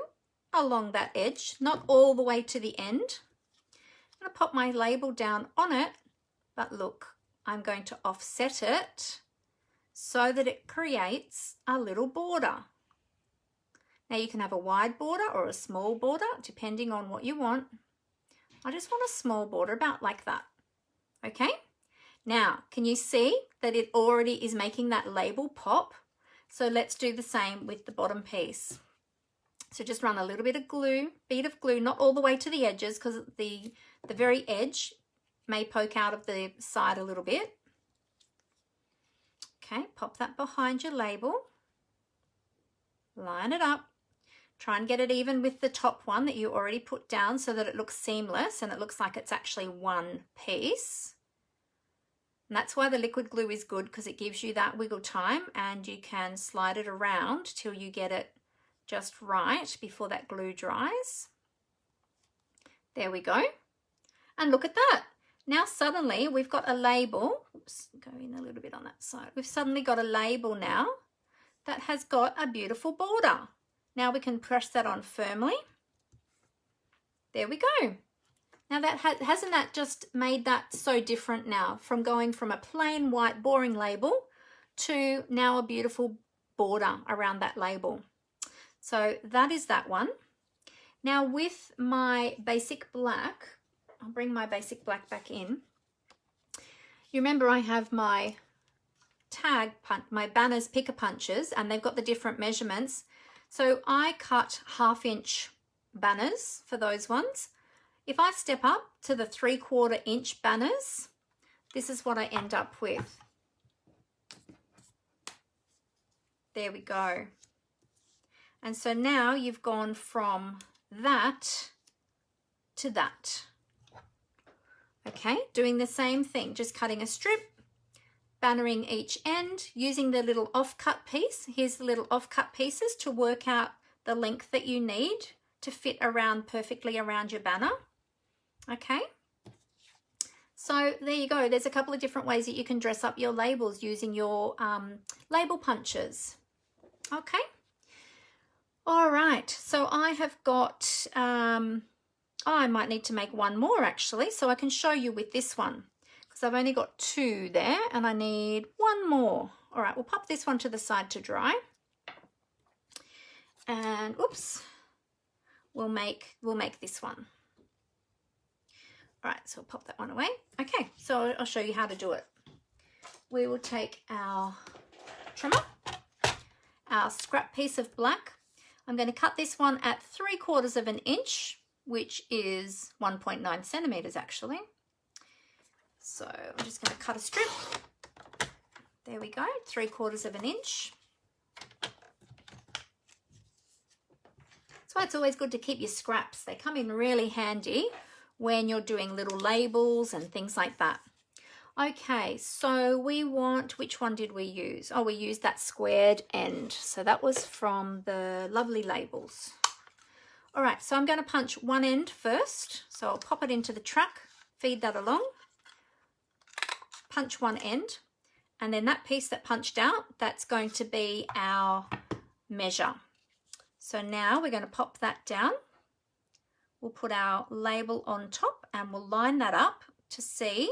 along that edge, not all the way to the end. I'm going to pop my label down on it, but look, I'm going to offset it so that it creates a little border. Now you can have a wide border or a small border, depending on what you want. I just want a small border, about like that. Okay? Now, can you see that it already is making that label pop? So let's do the same with the bottom piece. So just run a little bit of glue, bead of glue, not all the way to the edges because the very edge may poke out of the side a little bit. Okay, pop that behind your label. Line it up. Try and get it even with the top one that you already put down so that it looks seamless and it looks like it's actually one piece. And that's why the liquid glue is good, because it gives you that wiggle time and you can slide it around till you get it just right before that glue dries. There we go. And look at that. Now suddenly we've got a label. Oops, go in a little bit on that side. We've suddenly got a label now that has got a beautiful border. Now we can press that on firmly. There we go. Now that hasn't that just made that so different now, from going from a plain white boring label to now a beautiful border around that label. So that is that one. Now with my basic black, I'll bring my basic black back in. You remember I have my tag punch, my banners picker punches, and they've got the different measurements. So I cut 1/2 inch banners for those ones. If I step up to the 3/4 inch banners, this is what I end up with. There we go. And so now you've gone from that to that. Okay, doing the same thing, just cutting a strip, bannering each end, using the little offcut piece. Here's the little offcut pieces to work out the length that you need to fit around perfectly around your banner. Okay, so there you go. There's a couple of different ways that you can dress up your labels using your label punches. Okay, all right, so I have got I might need to make one more actually, so I can show you with this one, because I've only got 2 there and I need one more. All right, we'll pop this one to the side to dry. And oops, we'll make this one. All right, so we'll pop that one away. Okay, so I'll show you how to do it. We will take our trimmer, our scrap piece of black. I'm going to cut this one at 3/4 inch, which is 1.9 centimeters actually. So I'm just going to cut a strip. There we go, 3/4 inch. That's why it's always good to keep your scraps. They come in really handy when you're doing little labels and things like that. Okay, so we want, which one did we use? Oh, we used that squared end. So that was from the lovely labels. All right, so I'm going to punch one end first. So I'll pop it into the truck, feed that along, punch one end, and then that piece that punched out, that's going to be our measure. So now we're going to pop that down. We'll put our label on top and we'll line that up to see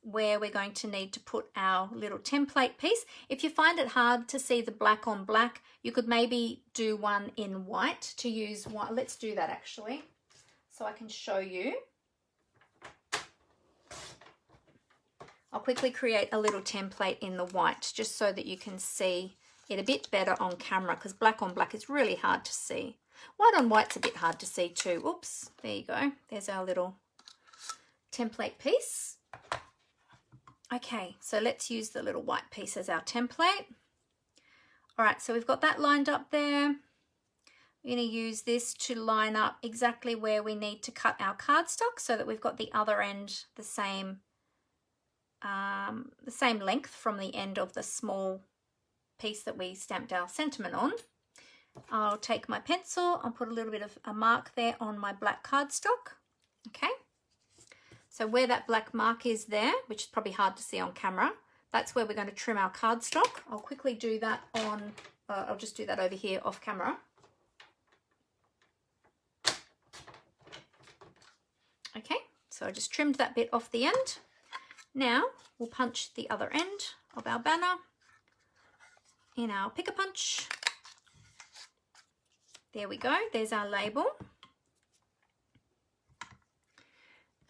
where we're going to need to put our little template piece. If you find it hard to see the black on black, you could maybe do one in white to use white. Let's do that actually, so I can show you. I'll quickly create a little template in the white just so that you can see it a bit better on camera, because black on black is really hard to see. White on white's a bit hard to see too. Oops, there you go. There's our little template piece. Okay, so let's use the little white piece as our template. All right, so we've got that lined up there. We're going to use this to line up exactly where we need to cut our cardstock so that we've got the other end the same length from the end of the small piece that we stamped our sentiment on. I'll take my pencil, I'll put a little bit of a mark there on my black cardstock. Okay, so where that black mark is there, which is probably hard to see on camera, that's where we're going to trim our cardstock. I'll quickly do that on, I'll just do that over here off camera. Okay, so I just trimmed that bit off the end. Now we'll punch the other end of our banner in our pick-a-punch. There we go, there's our label.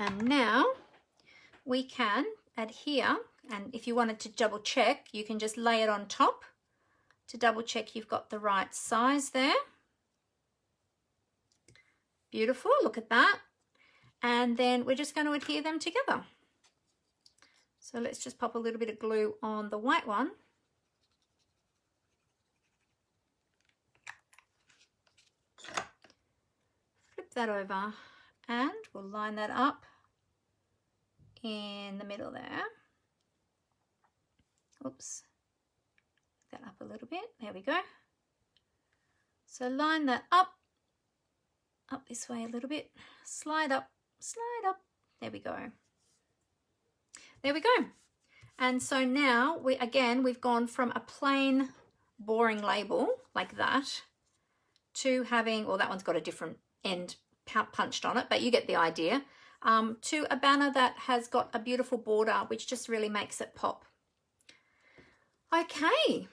And now we can adhere, and if you wanted to double check, you can just lay it on top to double check you've got the right size there. Beautiful, look at that. And then we're just going to adhere them together. So let's just pop a little bit of glue on the white one. Flip that over and we'll line that up in the middle there. Oops, that up a little bit. There we go. So line that up this way a little bit, slide up. There we go. There we go. And so now we've gone from a plain boring label like that to having, well, that one's got a different end punched on it, but you get the idea, to a banner that has got a beautiful border which just really makes it pop. Okay,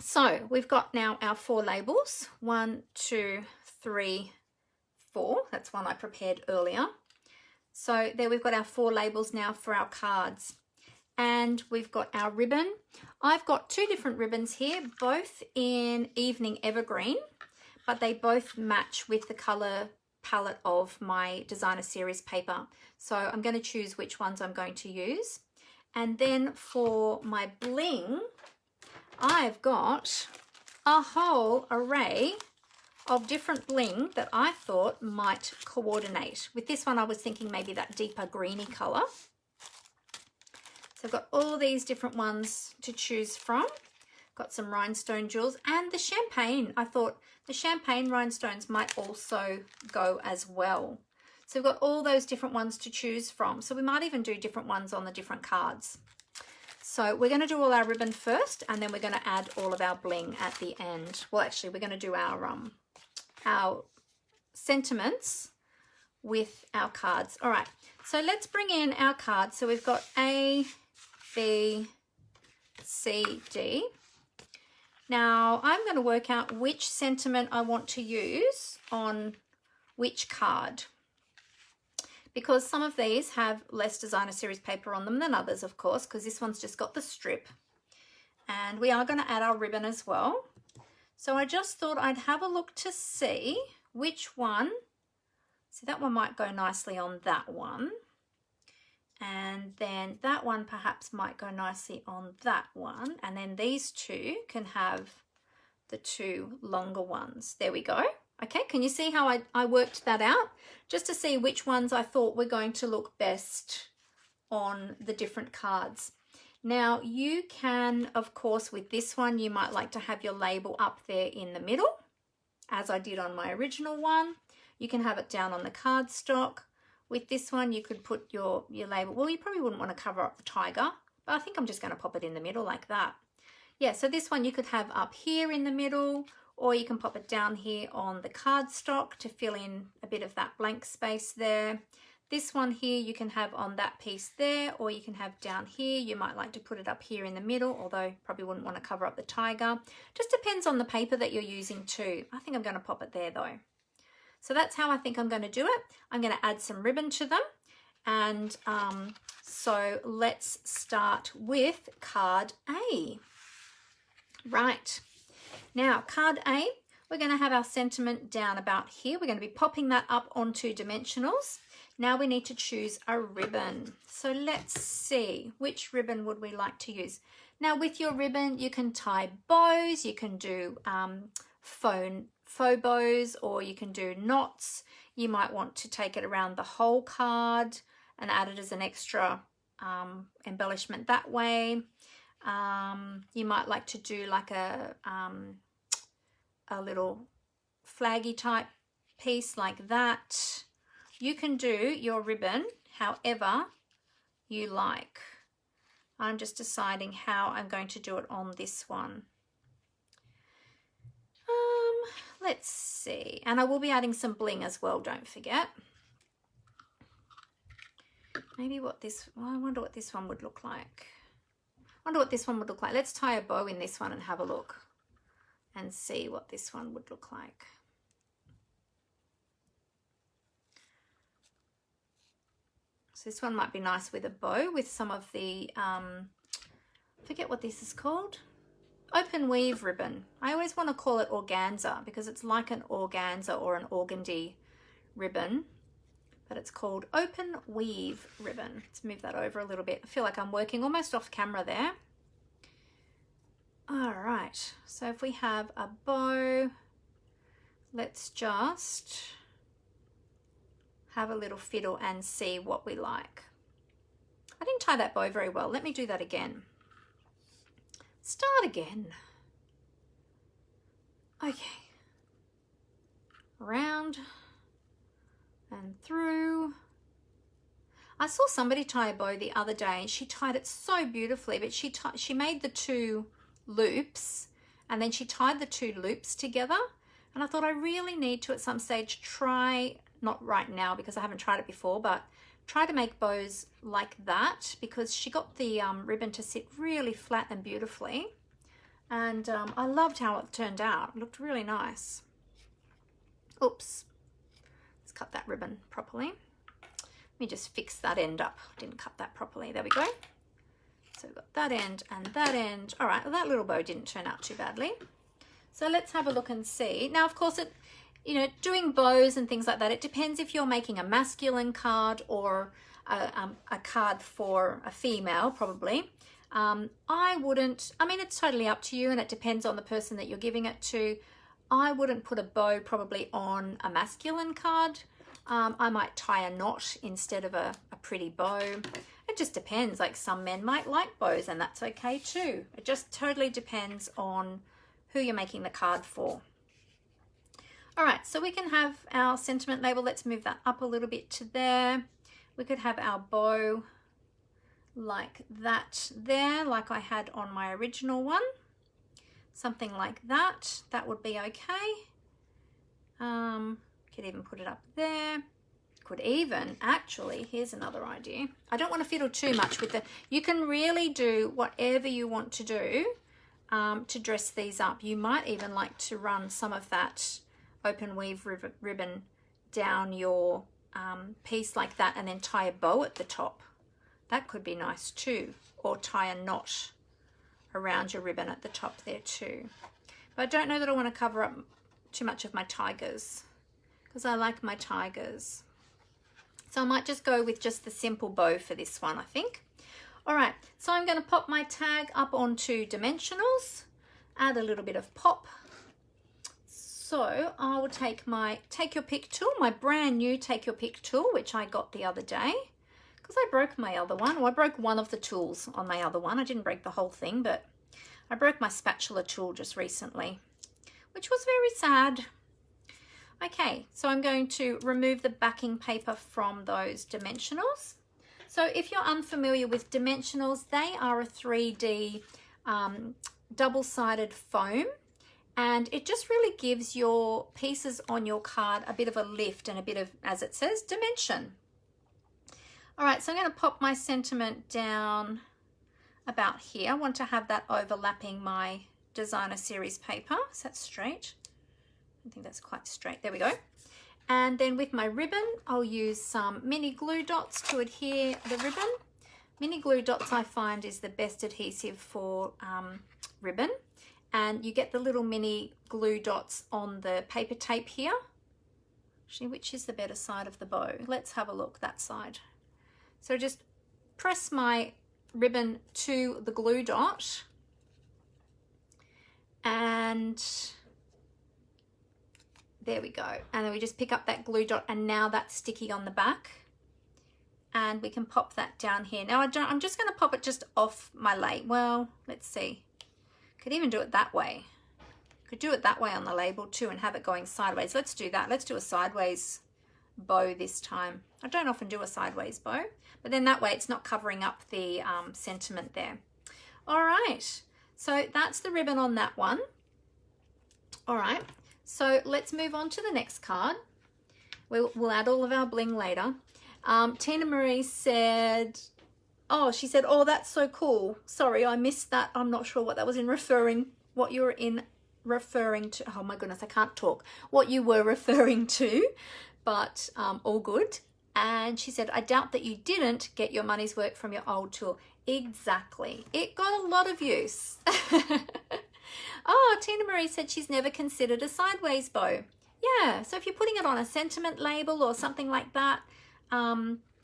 so we've got now our 4 labels, 1, 2, 3, 4. That's one I prepared earlier. So there we've got our 4 labels now for our cards. And we've got our ribbon. I've got 2 different ribbons here, both in Evening Evergreen, but they both match with the color palette of my designer series paper. So I'm going to choose which ones I'm going to use. And then for my bling, I've got a whole array of different bling that I thought might coordinate. With this one, I was thinking maybe that deeper greeny color. So I've got all these different ones to choose from. Got some rhinestone jewels and the champagne. I thought the champagne rhinestones might also go as well. So we've got all those different ones to choose from. So we might even do different ones on the different cards. So we're going to do all our ribbon first, and then we're going to add all of our bling at the end. Well, actually, we're going to do our sentiments with our cards. All right, so let's bring in our cards. So we've got A, B, C, D. Now I'm going to work out which sentiment I want to use on which card, because some of these have less designer series paper on them than others, of course, because this one's just got the strip. And we are going to add our ribbon as well. So I just thought I'd have a look to see which one. So that one might go nicely on that one. And then that one perhaps might go nicely on that one. And then these 2 can have the 2 longer ones. There we go. Okay, can you see how I worked that out? Just to see which ones I thought were going to look best on the different cards. Now you can, of course, with this one, you might like to have your label up there in the middle, as I did on my original one. You can have it down on the cardstock. With this one, you could put your label. Well, you probably wouldn't want to cover up the tiger, but I think I'm just going to pop it in the middle like that. Yeah, so this one you could have up here in the middle, or you can pop it down here on the cardstock to fill in a bit of that blank space there. This one here you can have on that piece there, or you can have down here. You might like to put it up here in the middle, although probably wouldn't want to cover up the tiger. Just depends on the paper that you're using too. I think I'm going to pop it there though. So that's how I think I'm going to do it. I'm going to add some ribbon to them. And so let's start with card A. Right, now card A, we're going to have our sentiment down about here. We're going to be popping that up onto dimensionals. Now we need to choose a ribbon. So let's see, which ribbon would we like to use? Now with your ribbon, you can tie bows, you can do faux bows, or you can do knots. You might want to take it around the whole card and add it as an extra embellishment that way. You might like to do like a little flaggy type piece like that. You can do your ribbon however you like. I'm just deciding how I'm going to do it on this one. Let's see, and I will be adding some bling as well, don't forget. Maybe what this, well, I wonder what this one would look like. Let's tie a bow in this one and have a look and see what this one would look like. So this one might be nice with a bow with some of the, I forget what this is called. Open weave ribbon. I always want to call it organza because it's like an organza or an organdy ribbon, but it's called open weave ribbon. Let's move that over a little bit. I feel like I'm working almost off camera there. All right, so if we have a bow, let's just have a little fiddle and see what we like. I didn't tie that bow very well. Let me do that again. Start again. Okay. Around and through. I saw somebody tie a bow the other day and she tied it so beautifully, but she made the two loops and then she tied the two loops together, and I thought I really need to at some stage try, not right now because I haven't tried it before, but try to make bows like that because she got the ribbon to sit really flat and beautifully, and I loved how it turned out. It looked really nice. Oops, let's cut that ribbon properly. Let me just fix that end up. Didn't cut that properly. There we go. So we've got that end and that end. All right, well, that little bow didn't turn out too badly. So let's have a look and see. Now, of course, you know, doing bows and things like that, it depends if you're making a masculine card or a card for a female, probably. I wouldn't, I mean, it's totally up to you and it depends on the person that you're giving it to. I wouldn't put a bow probably on a masculine card. I might tie a knot instead of a pretty bow. It just depends. Like some men might like bows and that's okay too. It just totally depends on who you're making the card for. All right, so we can have our sentiment label. Let's move that up a little bit to there. We could have our bow like that there, like I had on my original one. Something like that. That would be okay. Could even put it up there. Could even, actually, here's another idea. I don't want to fiddle too much with the, you can really do whatever you want to do to dress these up. You might even like to run some of that open weave ribbon down your piece like that and then tie a bow at the top. That could be nice too. Or tie a knot around your ribbon at the top there too. But I don't know that I want to cover up too much of my tigers because I like my tigers. So I might just go with just the simple bow for this one, I think. All right, so I'm going to pop my tag up onto Dimensionals, add a little bit of pop. So I will take my Take Your Pick tool, my brand new Take Your Pick tool, which I got the other day because I broke my other one. Well, I broke one of the tools on my other one. I didn't break the whole thing, but I broke my spatula tool just recently, which was very sad. Okay, so I'm going to remove the backing paper from those Dimensionals. So if you're unfamiliar with Dimensionals, they are a 3D double-sided foam, and it just really gives your pieces on your card a bit of a lift and a bit of, as it says, dimension. All right, so I'm going to pop my sentiment down about here. I want to have that overlapping my designer series paper. Is that straight? I think that's quite straight. There we go. And then with my ribbon, I'll use some mini glue dots to adhere the ribbon. Mini glue dots I find is the best adhesive for ribbon. And you get the little mini glue dots on the paper tape here. Actually, which is the better side of the bow? Let's have a look, that side. So just press my ribbon to the glue dot, and there we go. And then we just pick up that glue dot, and now that's sticky on the back. And we can pop that down here. Now I'm just going to pop it just off my label. Well, let's see. Could even do it that way. Could do it that way on the label too and have it going sideways. Let's do that. Let's do a sideways bow this time. I don't often do a sideways bow, but then that way it's not covering up the sentiment there. All right, so that's the ribbon on that one. All right, so let's move on to the next card. We'll add all of our bling later. Tina Marie said, oh, she said, oh, that's so cool. Sorry, I missed that. I'm not sure what that was what you were referring to. Oh my goodness, I can't talk. What you were referring to, but all good. And she said, I doubt that you didn't get your money's work from your old tool. Exactly. It got a lot of use. Oh, Tina Marie said she's never considered a sideways bow. Yeah, so if you're putting it on a sentiment label or something like that,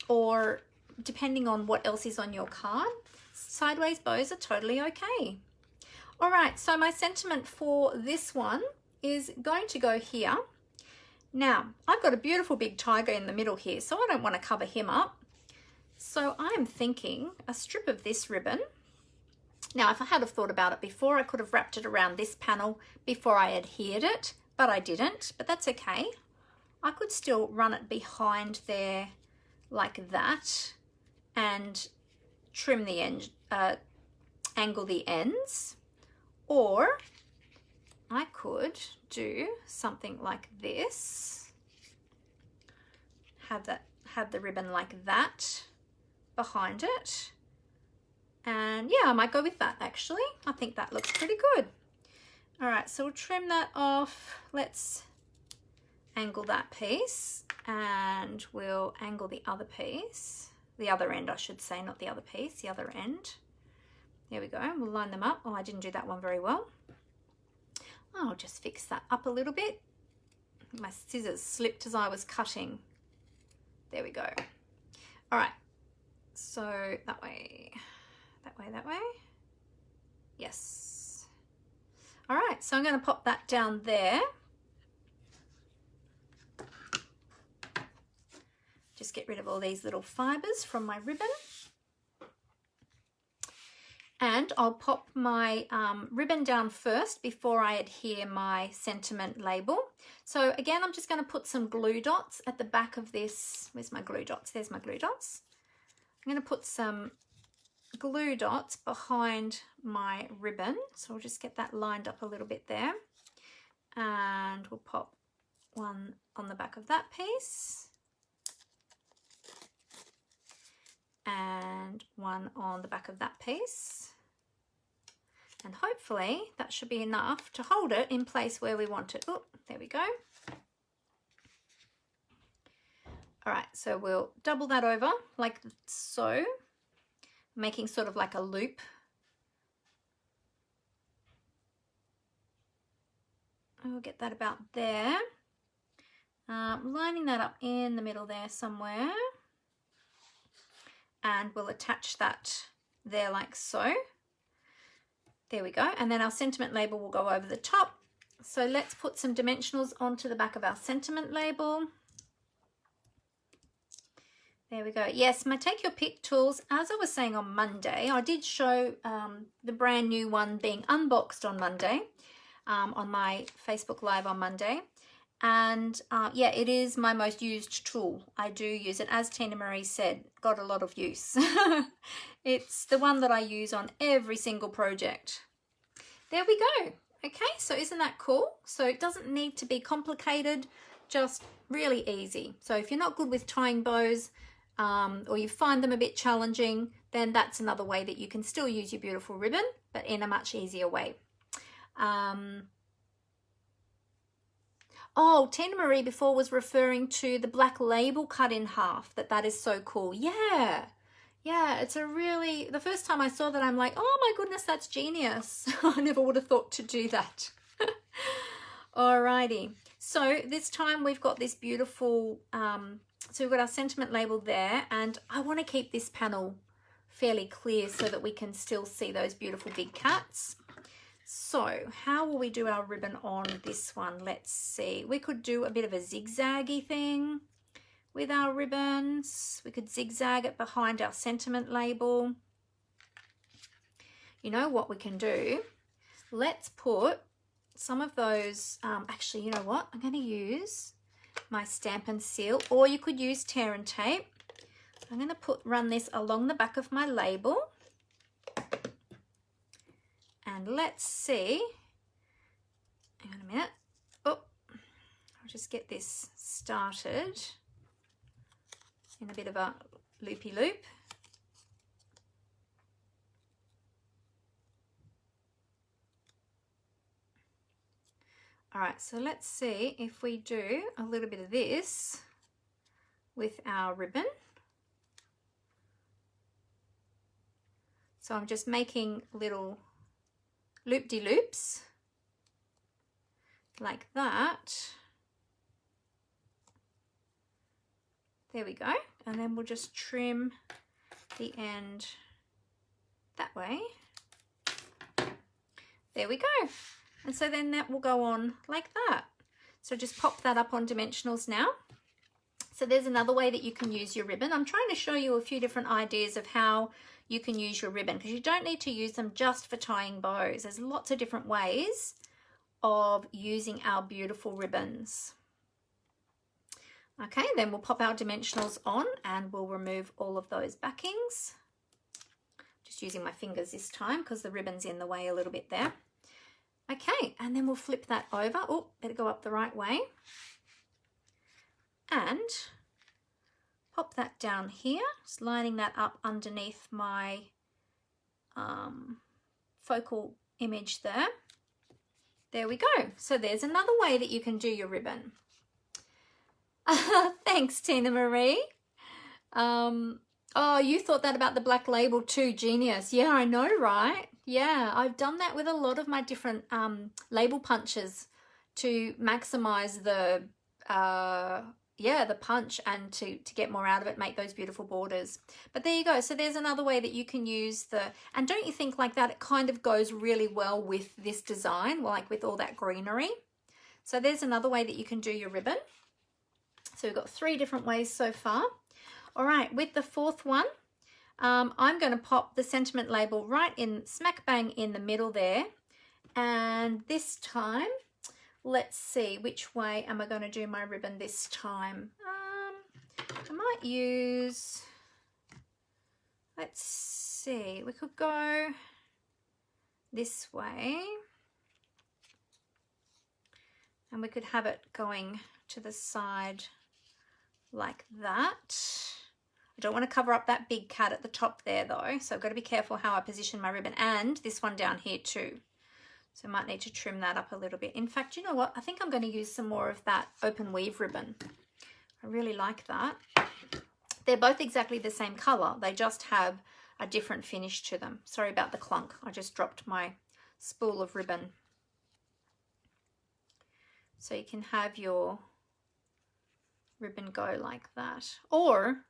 or depending on what else is on your card, sideways bows are totally okay. All right, so my sentiment for this one is going to go here. Now, I've got a beautiful big tiger in the middle here, so I don't want to cover him up. So I'm thinking a strip of this ribbon. Now, if I had have thought about it before, I could have wrapped it around this panel before I adhered it, but I didn't, but that's okay. I could still run it behind there like that and trim the end, angle the ends, or I could do something like this, have the ribbon like that behind it, and yeah, I might go with that actually. I think that looks pretty good. All right, so we'll trim that off. Let's angle that piece, and we'll angle the other piece, the other end I should say, not the other piece, the other end. There we go, we'll line them up. Oh, I didn't do that one very well. I'll just fix that up a little bit. My scissors slipped as I was cutting. There we go. All right, so that way, that way, that way. Yes. All right, so I'm going to pop that down there. Just get rid of all these little fibers from my ribbon. And I'll pop my ribbon down first before I adhere my sentiment label. So again, I'm just going to put some glue dots at the back of this. Where's my glue dots? There's my glue dots. I'm going to put some glue dots behind my ribbon. So we'll just get that lined up a little bit there. And we'll pop one on the back of that piece. And one on the back of that piece, and hopefully that should be enough to hold it in place where we want it. Oh, there we go. All right, so we'll double that over like so, making sort of like a loop. I'll get that about there, lining that up in the middle there somewhere. And we'll attach that there like so. There we go. And then our sentiment label will go over the top. So let's put some dimensionals onto the back of our sentiment label. There we go. Yes, my Take Your Pick tools, as I was saying on Monday, I did show the brand new one being unboxed on Monday, on my Facebook Live on Monday. And yeah, it is my most used tool. I do use it, as Tina Marie said, got a lot of use. It's the one that I use on every single project. There we go. Okay, so isn't that cool? So it doesn't need to be complicated, just really easy. So if you're not good with tying bows, or you find them a bit challenging, then that's another way that you can still use your beautiful ribbon, but in a much easier way. Oh, Tina Marie before was referring to the black label cut in half, that is so cool. Yeah, it's a really, the first time I saw that, I'm like, oh my goodness, that's genius. I never would have thought to do that. Alrighty, so this time we've got this beautiful, so we've got our sentiment label there, and I want to keep this panel fairly clear so that we can still see those beautiful big cats. So how will we do our ribbon on this one? Let's see. We could do a bit of a zigzaggy thing with our ribbons. We could zigzag it behind our sentiment label. You know what we can do? Let's put some of those, actually, you know what? I'm going to use my Stampin' Seal, or you could use tear and tape. I'm going to run this along the back of my label. And let's see. Hang on a minute. Oh, I'll just get this started in a bit of a loopy loop. All right, so let's see if we do a little bit of this with our ribbon. So I'm just making little loop-de-loops like that. There we go. And then we'll just trim the end that way. There we go. And so then that will go on like that. So just pop that up on Dimensionals now. So there's another way that you can use your ribbon. I'm trying to show you a few different ideas of how you can use your ribbon, because you don't need to use them just for tying bows. There's lots of different ways of using our beautiful ribbons. Okay, then we'll pop our Dimensionals on and we'll remove all of those backings. Just using my fingers this time because the ribbon's in the way a little bit there. Okay, and then we'll flip that over. Oh, better go up the right way. And pop that down here, just lining that up underneath my focal image there. There we go. So there's another way that you can do your ribbon. Thanks, Tina Marie. Oh, you thought that about the black label too. Genius. Yeah, I know, right? Yeah, I've done that with a lot of my different label punches to maximize the the punch and to get more out of it, make those beautiful borders. But there you go. So there's another way that you can use and don't you think like that it kind of goes really well with this design, like with all that greenery. So there's another way that you can do your ribbon. So we've got 3 different ways so far. All right, with the 4th one, I'm going to pop the sentiment label right in, smack bang in the middle there. And this time, let's see, which way am I going to do my ribbon this time? I might use, let's see, we could go this way. And we could have it going to the side like that. I don't want to cover up that big cat at the top there though, so I've got to be careful how I position my ribbon, and this one down here too. So I might need to trim that up a little bit. In fact, you know what? I think I'm going to use some more of that open weave ribbon. I really like that. They're both exactly the same color. They just have a different finish to them. Sorry about the clunk. I just dropped my spool of ribbon. So you can have your ribbon go like that. Or,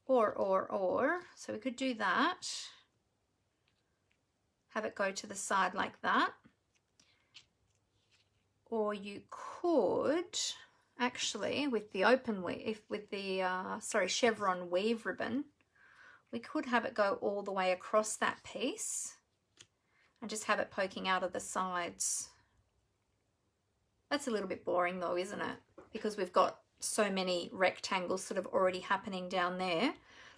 so we could do that. Have it go to the side like that. Or you could actually, with the open weave, with the chevron weave ribbon, we could have it go all the way across that piece and just have it poking out of the sides. That's a little bit boring though, isn't it? Because we've got so many rectangles sort of already happening down there.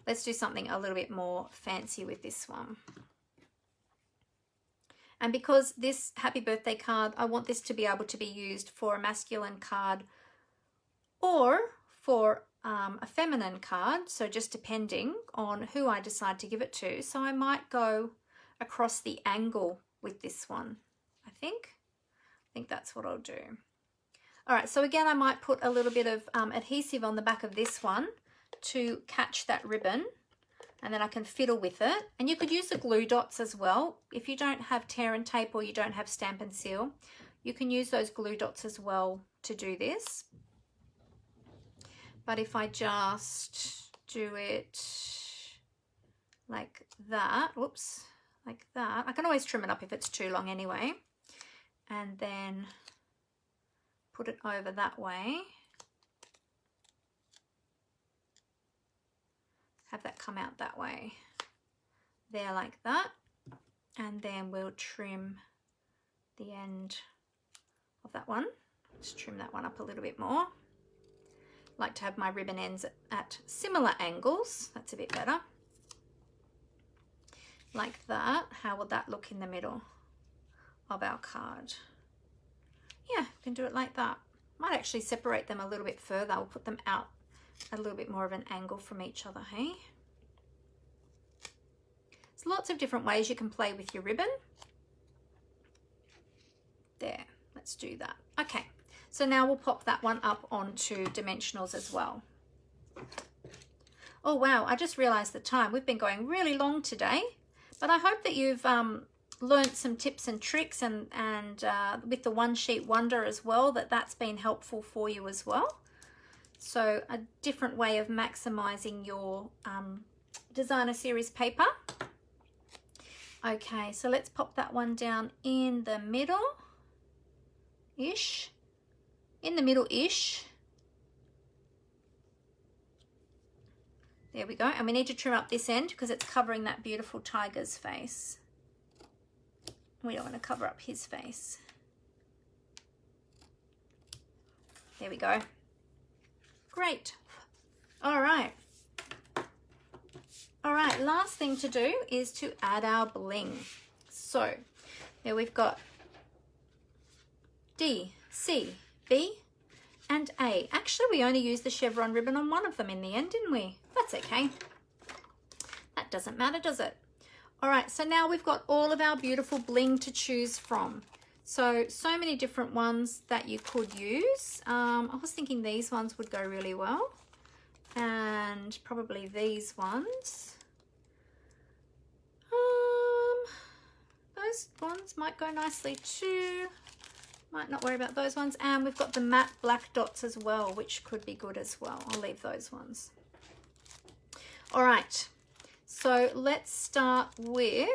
Let's do something a little bit more fancy with this one. And because this happy birthday card, I want this to be able to be used for a masculine card or for a feminine card. So just depending on who I decide to give it to. So I might go across the angle with this one, I think that's what I'll do. All right, so again, I might put a little bit of adhesive on the back of this one to catch that ribbon, and then I can fiddle with it. And you could use the glue dots as well. If you don't have tear and tape or you don't have Stampin' Seal, you can use those glue dots as well to do this. But if I just do it like that. Whoops, like that. I can always trim it up if it's too long anyway. And then put it over that way. Have that come out that way. There, like that. And then we'll trim the end of that one. Let's trim that one up a little bit more. Like to have my ribbon ends at similar angles. That's a bit better. Like that. How would that look in the middle of our card? Yeah, you can do it like that. Might actually separate them a little bit further. We'll put them out at a little bit more of an angle from each other, hey? There's lots of different ways you can play with your ribbon. There, let's do that. Okay, so now we'll pop that one up onto Dimensionals as well. Oh wow, I just realized the time. We've been going really long today, but I hope that you've learned some tips and tricks, and with the one sheet wonder as well, that's been helpful for you as well. So a different way of maximizing your designer series paper. Okay, so let's pop that one down in the middle-ish. In the middle-ish. There we go. And we need to trim up this end because it's covering that beautiful tiger's face. We don't want to cover up his face. There we go. Great. All right. All right, last thing to do is to add our bling. So there we've got D, C, B, and A. Actually, we only used the chevron ribbon on one of them in the end, didn't we? That's okay. That doesn't matter, does it? All right, so now we've got all of our beautiful bling to choose from. So many different ones that you could use. I was thinking these ones would go really well. And probably these ones. Those ones might go nicely too. Might not worry about those ones. And we've got the matte black dots as well, which could be good as well. I'll leave those ones. All right, so let's start with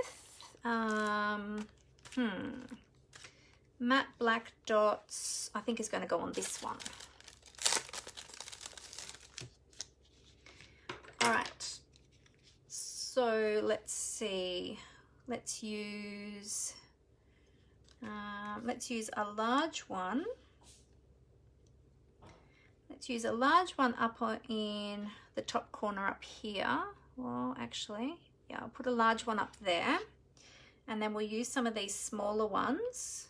matte black dots. I think is going to go on this one. All right, so let's see. Let's use a large one. Let's use a large one up in the top corner up here. Well, actually, yeah, I'll put a large one up there. And then we'll use some of these smaller ones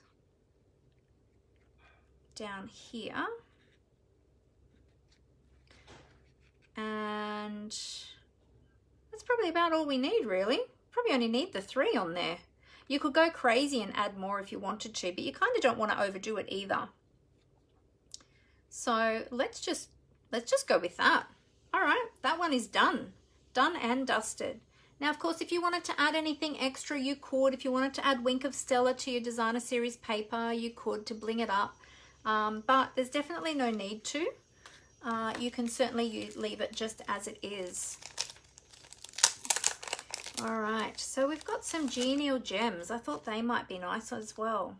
down here. And that's probably about all we need, really. Probably only need the 3 on there. You could go crazy and add more if you wanted to, but you kind of don't want to overdo it either. So let's just go with that. All right, that one is done and dusted. Now, of course, if you wanted to add anything extra, you could. If you wanted to add Wink of Stella to your designer series paper, you could, to bling it up. But there's definitely no need to. You can certainly leave it just as it is. All right, so we've got some genial gems. I thought they might be nice as well.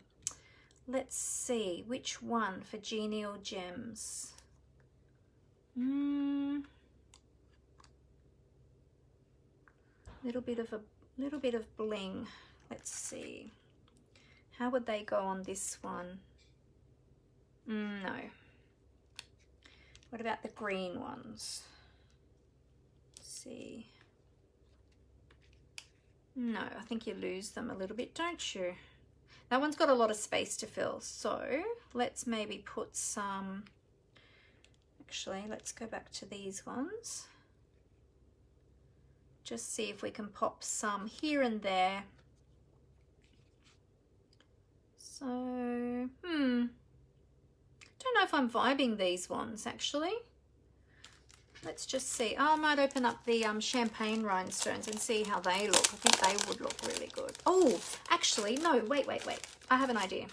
Let's see which one for genial gems. Little bit of bling. Let's see. How would they go on this one? No. What about the green ones? Let's see. No, I think you lose them a little bit, don't you? That one's got a lot of space to fill, so let's maybe put some, actually, let's go back to these ones. Just see if we can pop some here and there. So, don't know if I'm vibing these ones, actually. Let's just see. Oh, I might open up the champagne rhinestones and see how they look. I think they would look really good. Oh, actually, no, wait. I have an idea.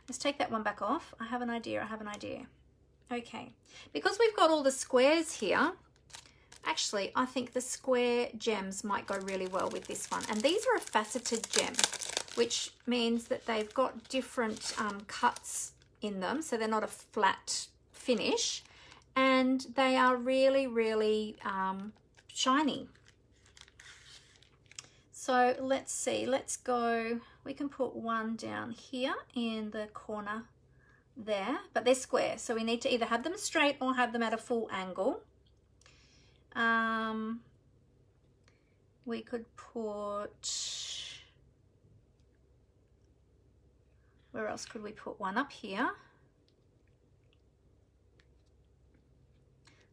Let's take that one back off. I have an idea. Okay. Because we've got all the squares here, Actually, I think the square gems might go really well with this one. And these are a faceted gem, which means that they've got different cuts in them. So they're not a flat finish. And they are really, really shiny. So let's see, let's go. We can put one down here in the corner there, but they're square. So we need to either have them straight or have them at a full angle. We could put, where else could we put one? Up here.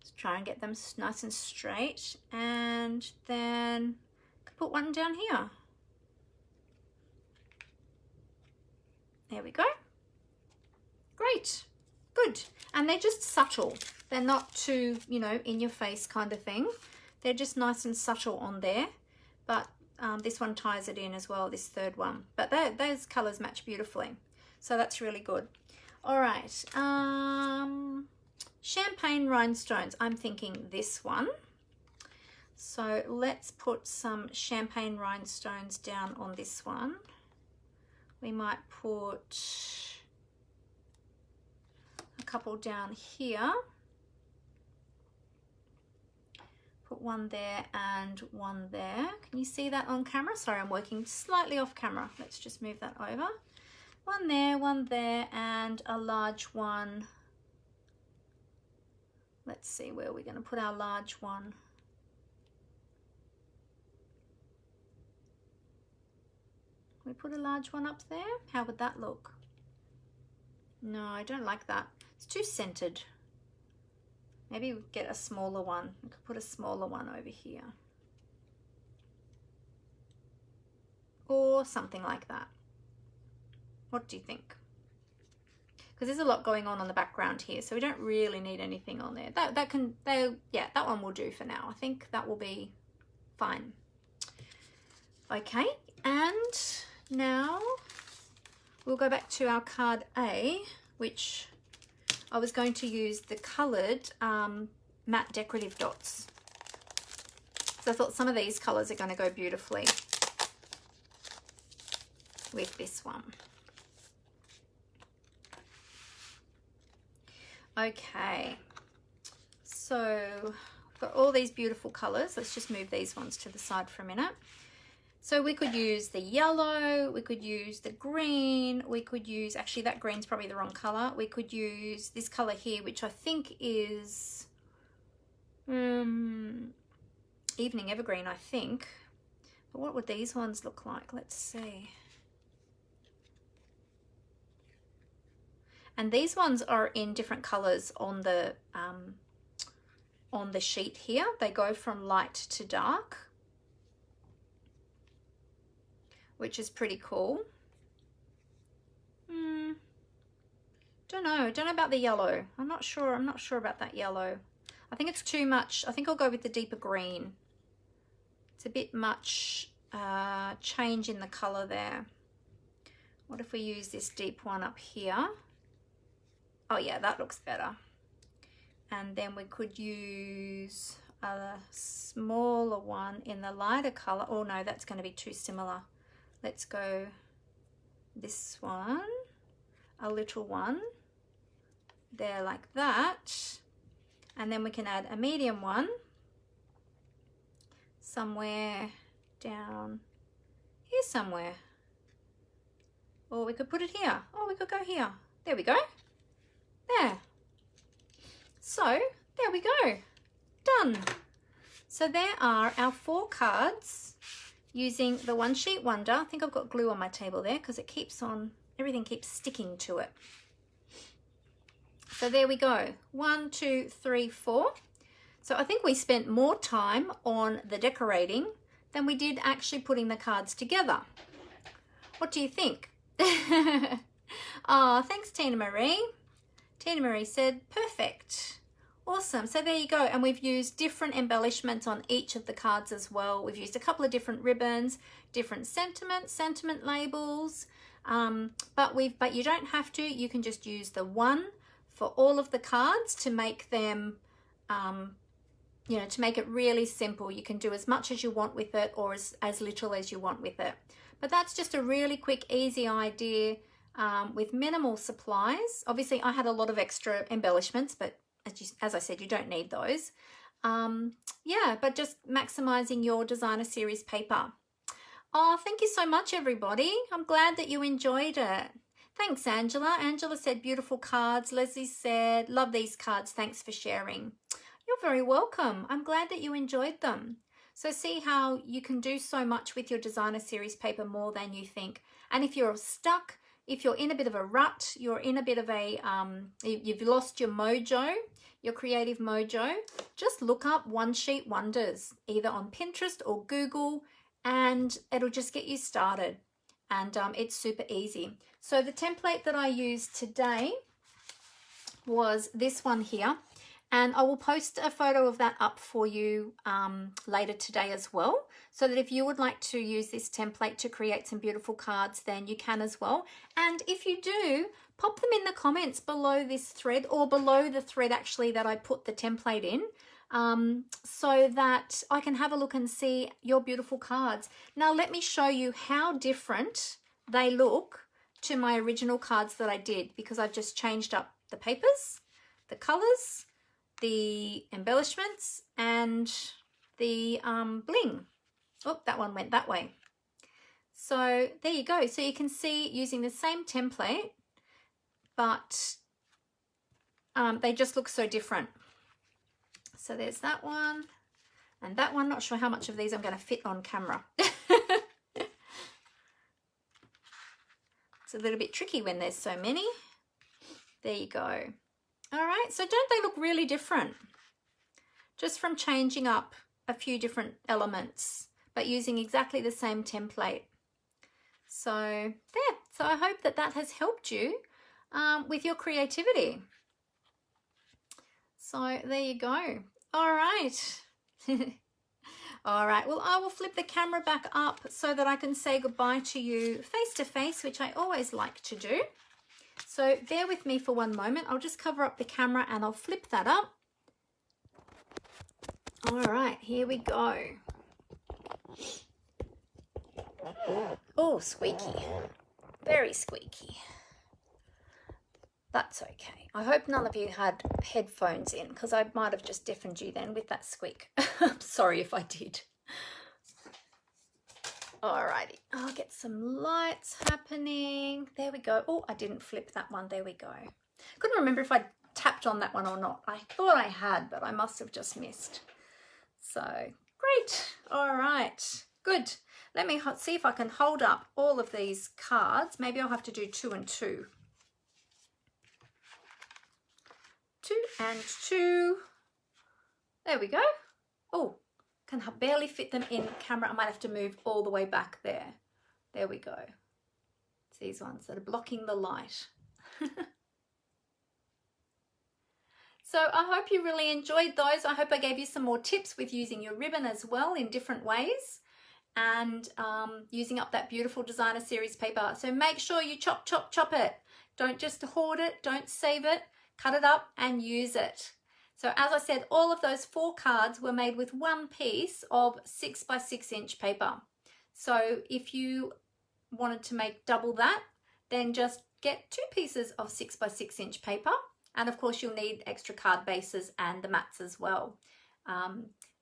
Let's try and get them nice and straight, and then could put one down here. There we go. Great, good. And they're just subtle. They're not too, you know, in your face kind of thing. They're just nice and subtle on there. But this one ties it in as well, this third one. But those colors match beautifully. So that's really good. All right. Champagne rhinestones. I'm thinking this one. So let's put some champagne rhinestones down on this one. We might put a couple down here. Put one there and one there. Can you see that on camera? Sorry, I'm working slightly off camera. Let's just move that over. One there, and a large one. Let's see where we're going to put our large one. We put a large one up there. How would that look? No, I don't like that. It's too centered. Maybe we get a smaller one. We could put a smaller one over here. Or something like that. What do you think? Because there's a lot going on the background here, so we don't really need anything on there. Yeah, that one will do for now. I think that will be fine. Okay, and now we'll go back to our card A, which I was going to use the coloured matte decorative dots. So I thought some of these colours are going to go beautifully with this one. Okay, so I've got all these beautiful colours. Let's just move these ones to the side for a minute. So we could use the yellow, we could use the green, we could use, actually that green's probably the wrong colour. We could use this colour here, which I think is Evening Evergreen, I think. But what would these ones look like? Let's see. And these ones are in different colours on the sheet here. They go from light to dark, which is pretty cool. Don't know about the yellow. I'm not sure about that yellow. I think it's too much. I think I'll go with the deeper green. It's a bit much change in the color there. What if we use this deep one up here? Oh yeah, that looks better. And then we could use a smaller one in the lighter color. Oh no, that's going to be too similar. Let's go this one, a little one there like that. And then we can add a medium one somewhere down here somewhere. Or we could put it here. Oh, we could go here. There we go. There. So there we go. Done. So there are our 4 cards using the One Sheet Wonder. I think I've got glue on my table there because it keeps on, everything keeps sticking to it. So there we go. 1, 2, 3, 4. So I think we spent more time on the decorating than we did actually putting the cards together. What do you think? Oh, thanks, Tina Marie. Tina Marie said, perfect. Awesome. So there you go. And we've used different embellishments on each of the cards as well. We've used a couple of different ribbons, different sentiment labels. But you don't have to. You can just use the one for all of the cards to make them you know, to make it really simple. You can do as much as you want with it, or as little as you want with it. But that's just a really quick, easy idea with minimal supplies. Obviously, I had a lot of extra embellishments, but as I said, you don't need those. Yeah, but just maximizing your designer series paper. Oh, thank you so much, everybody. I'm glad that you enjoyed it. Thanks, Angela. Angela said beautiful cards. Leslie said, love these cards. Thanks for sharing. You're very welcome. I'm glad that you enjoyed them. So see how you can do so much with your designer series paper, more than you think. And if you're stuck, if you're in a bit of a rut, you're in a bit of a, you've lost your mojo, your creative mojo, just look up One Sheet Wonders, either on Pinterest or Google, and it'll just get you started. And it's super easy. So the template that I used today was this one here. And I will post a photo of that up for you later today as well, so that if you would like to use this template to create some beautiful cards, then you can as well. And if you do, pop them in the comments below this thread, or below the thread actually that I put the template in, so that I can have a look and see your beautiful cards. Now let me show you how different they look to my original cards that I did, because I've just changed up the papers, the colors, the embellishments, and the bling. Oh, that one went that way. So there you go. So you can see using the same template, but they just look so different. So there's that one and that one. Not sure how much of these I'm going to fit on camera. It's a little bit tricky when there's so many. There you go. All right, so don't they look really different? Just from changing up a few different elements, but using exactly the same template. So there, so I hope that that has helped you with your creativity. So there you go. All right. All right, well, I will flip the camera back up so that I can say goodbye to you face to face, which I always like to do. So bear with me for one moment. I'll just cover up the camera and I'll flip that up. All right, here we go. Oh, squeaky. Very squeaky. That's okay. I hope none of you had headphones in, because I might have just deafened you then with that squeak. I'm sorry if I did. Alrighty, I'll get some lights happening. There we go. Oh, I didn't flip that one. There we go. Couldn't remember if I tapped on that one or not. I thought I had, but I must have just missed. So, great. All right, good. Let me see if I can hold up all of these cards. Maybe I'll have to do 2 and 2. 2 and 2. There we go. Oh, can barely fit them in camera. I might have to move all the way back there. There we go. It's these ones that are blocking the light. So I hope you really enjoyed those. I hope I gave you some more tips with using your ribbon as well in different ways, and using up that beautiful designer series paper. So make sure you chop, chop, chop it. Don't just hoard it. Don't save it. Cut it up and use it. So as I said, all of those 4 cards were made with one piece of 6 by 6 inch paper. So if you wanted to make double that, then just get 2 pieces of 6 by 6 inch paper. And of course you'll need extra card bases and the mats as well.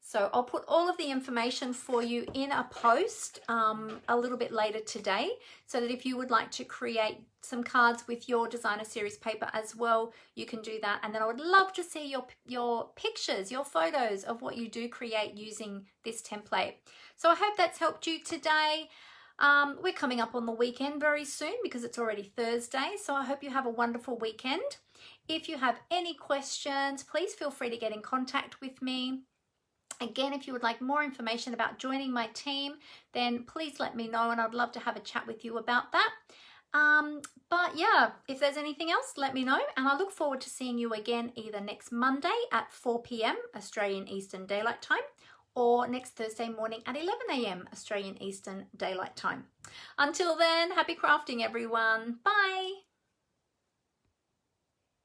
So I'll put all of the information for you in a post a little bit later today, so that if you would like to create some cards with your designer series paper as well, you can do that. And then I would love to see your pictures, your photos of what you do create using this template. So I hope that's helped you today. We're coming up on the weekend very soon, because it's already Thursday. So I hope you have a wonderful weekend. If you have any questions, please feel free to get in contact with me. Again, if you would like more information about joining my team, then please let me know, and I'd love to have a chat with you about that. But yeah, if there's anything else, let me know, and I look forward to seeing you again either next Monday at 4 p.m. Australian Eastern Daylight Time, or next Thursday morning at 11 a.m. Australian Eastern Daylight Time. Until then, happy crafting, everyone. Bye.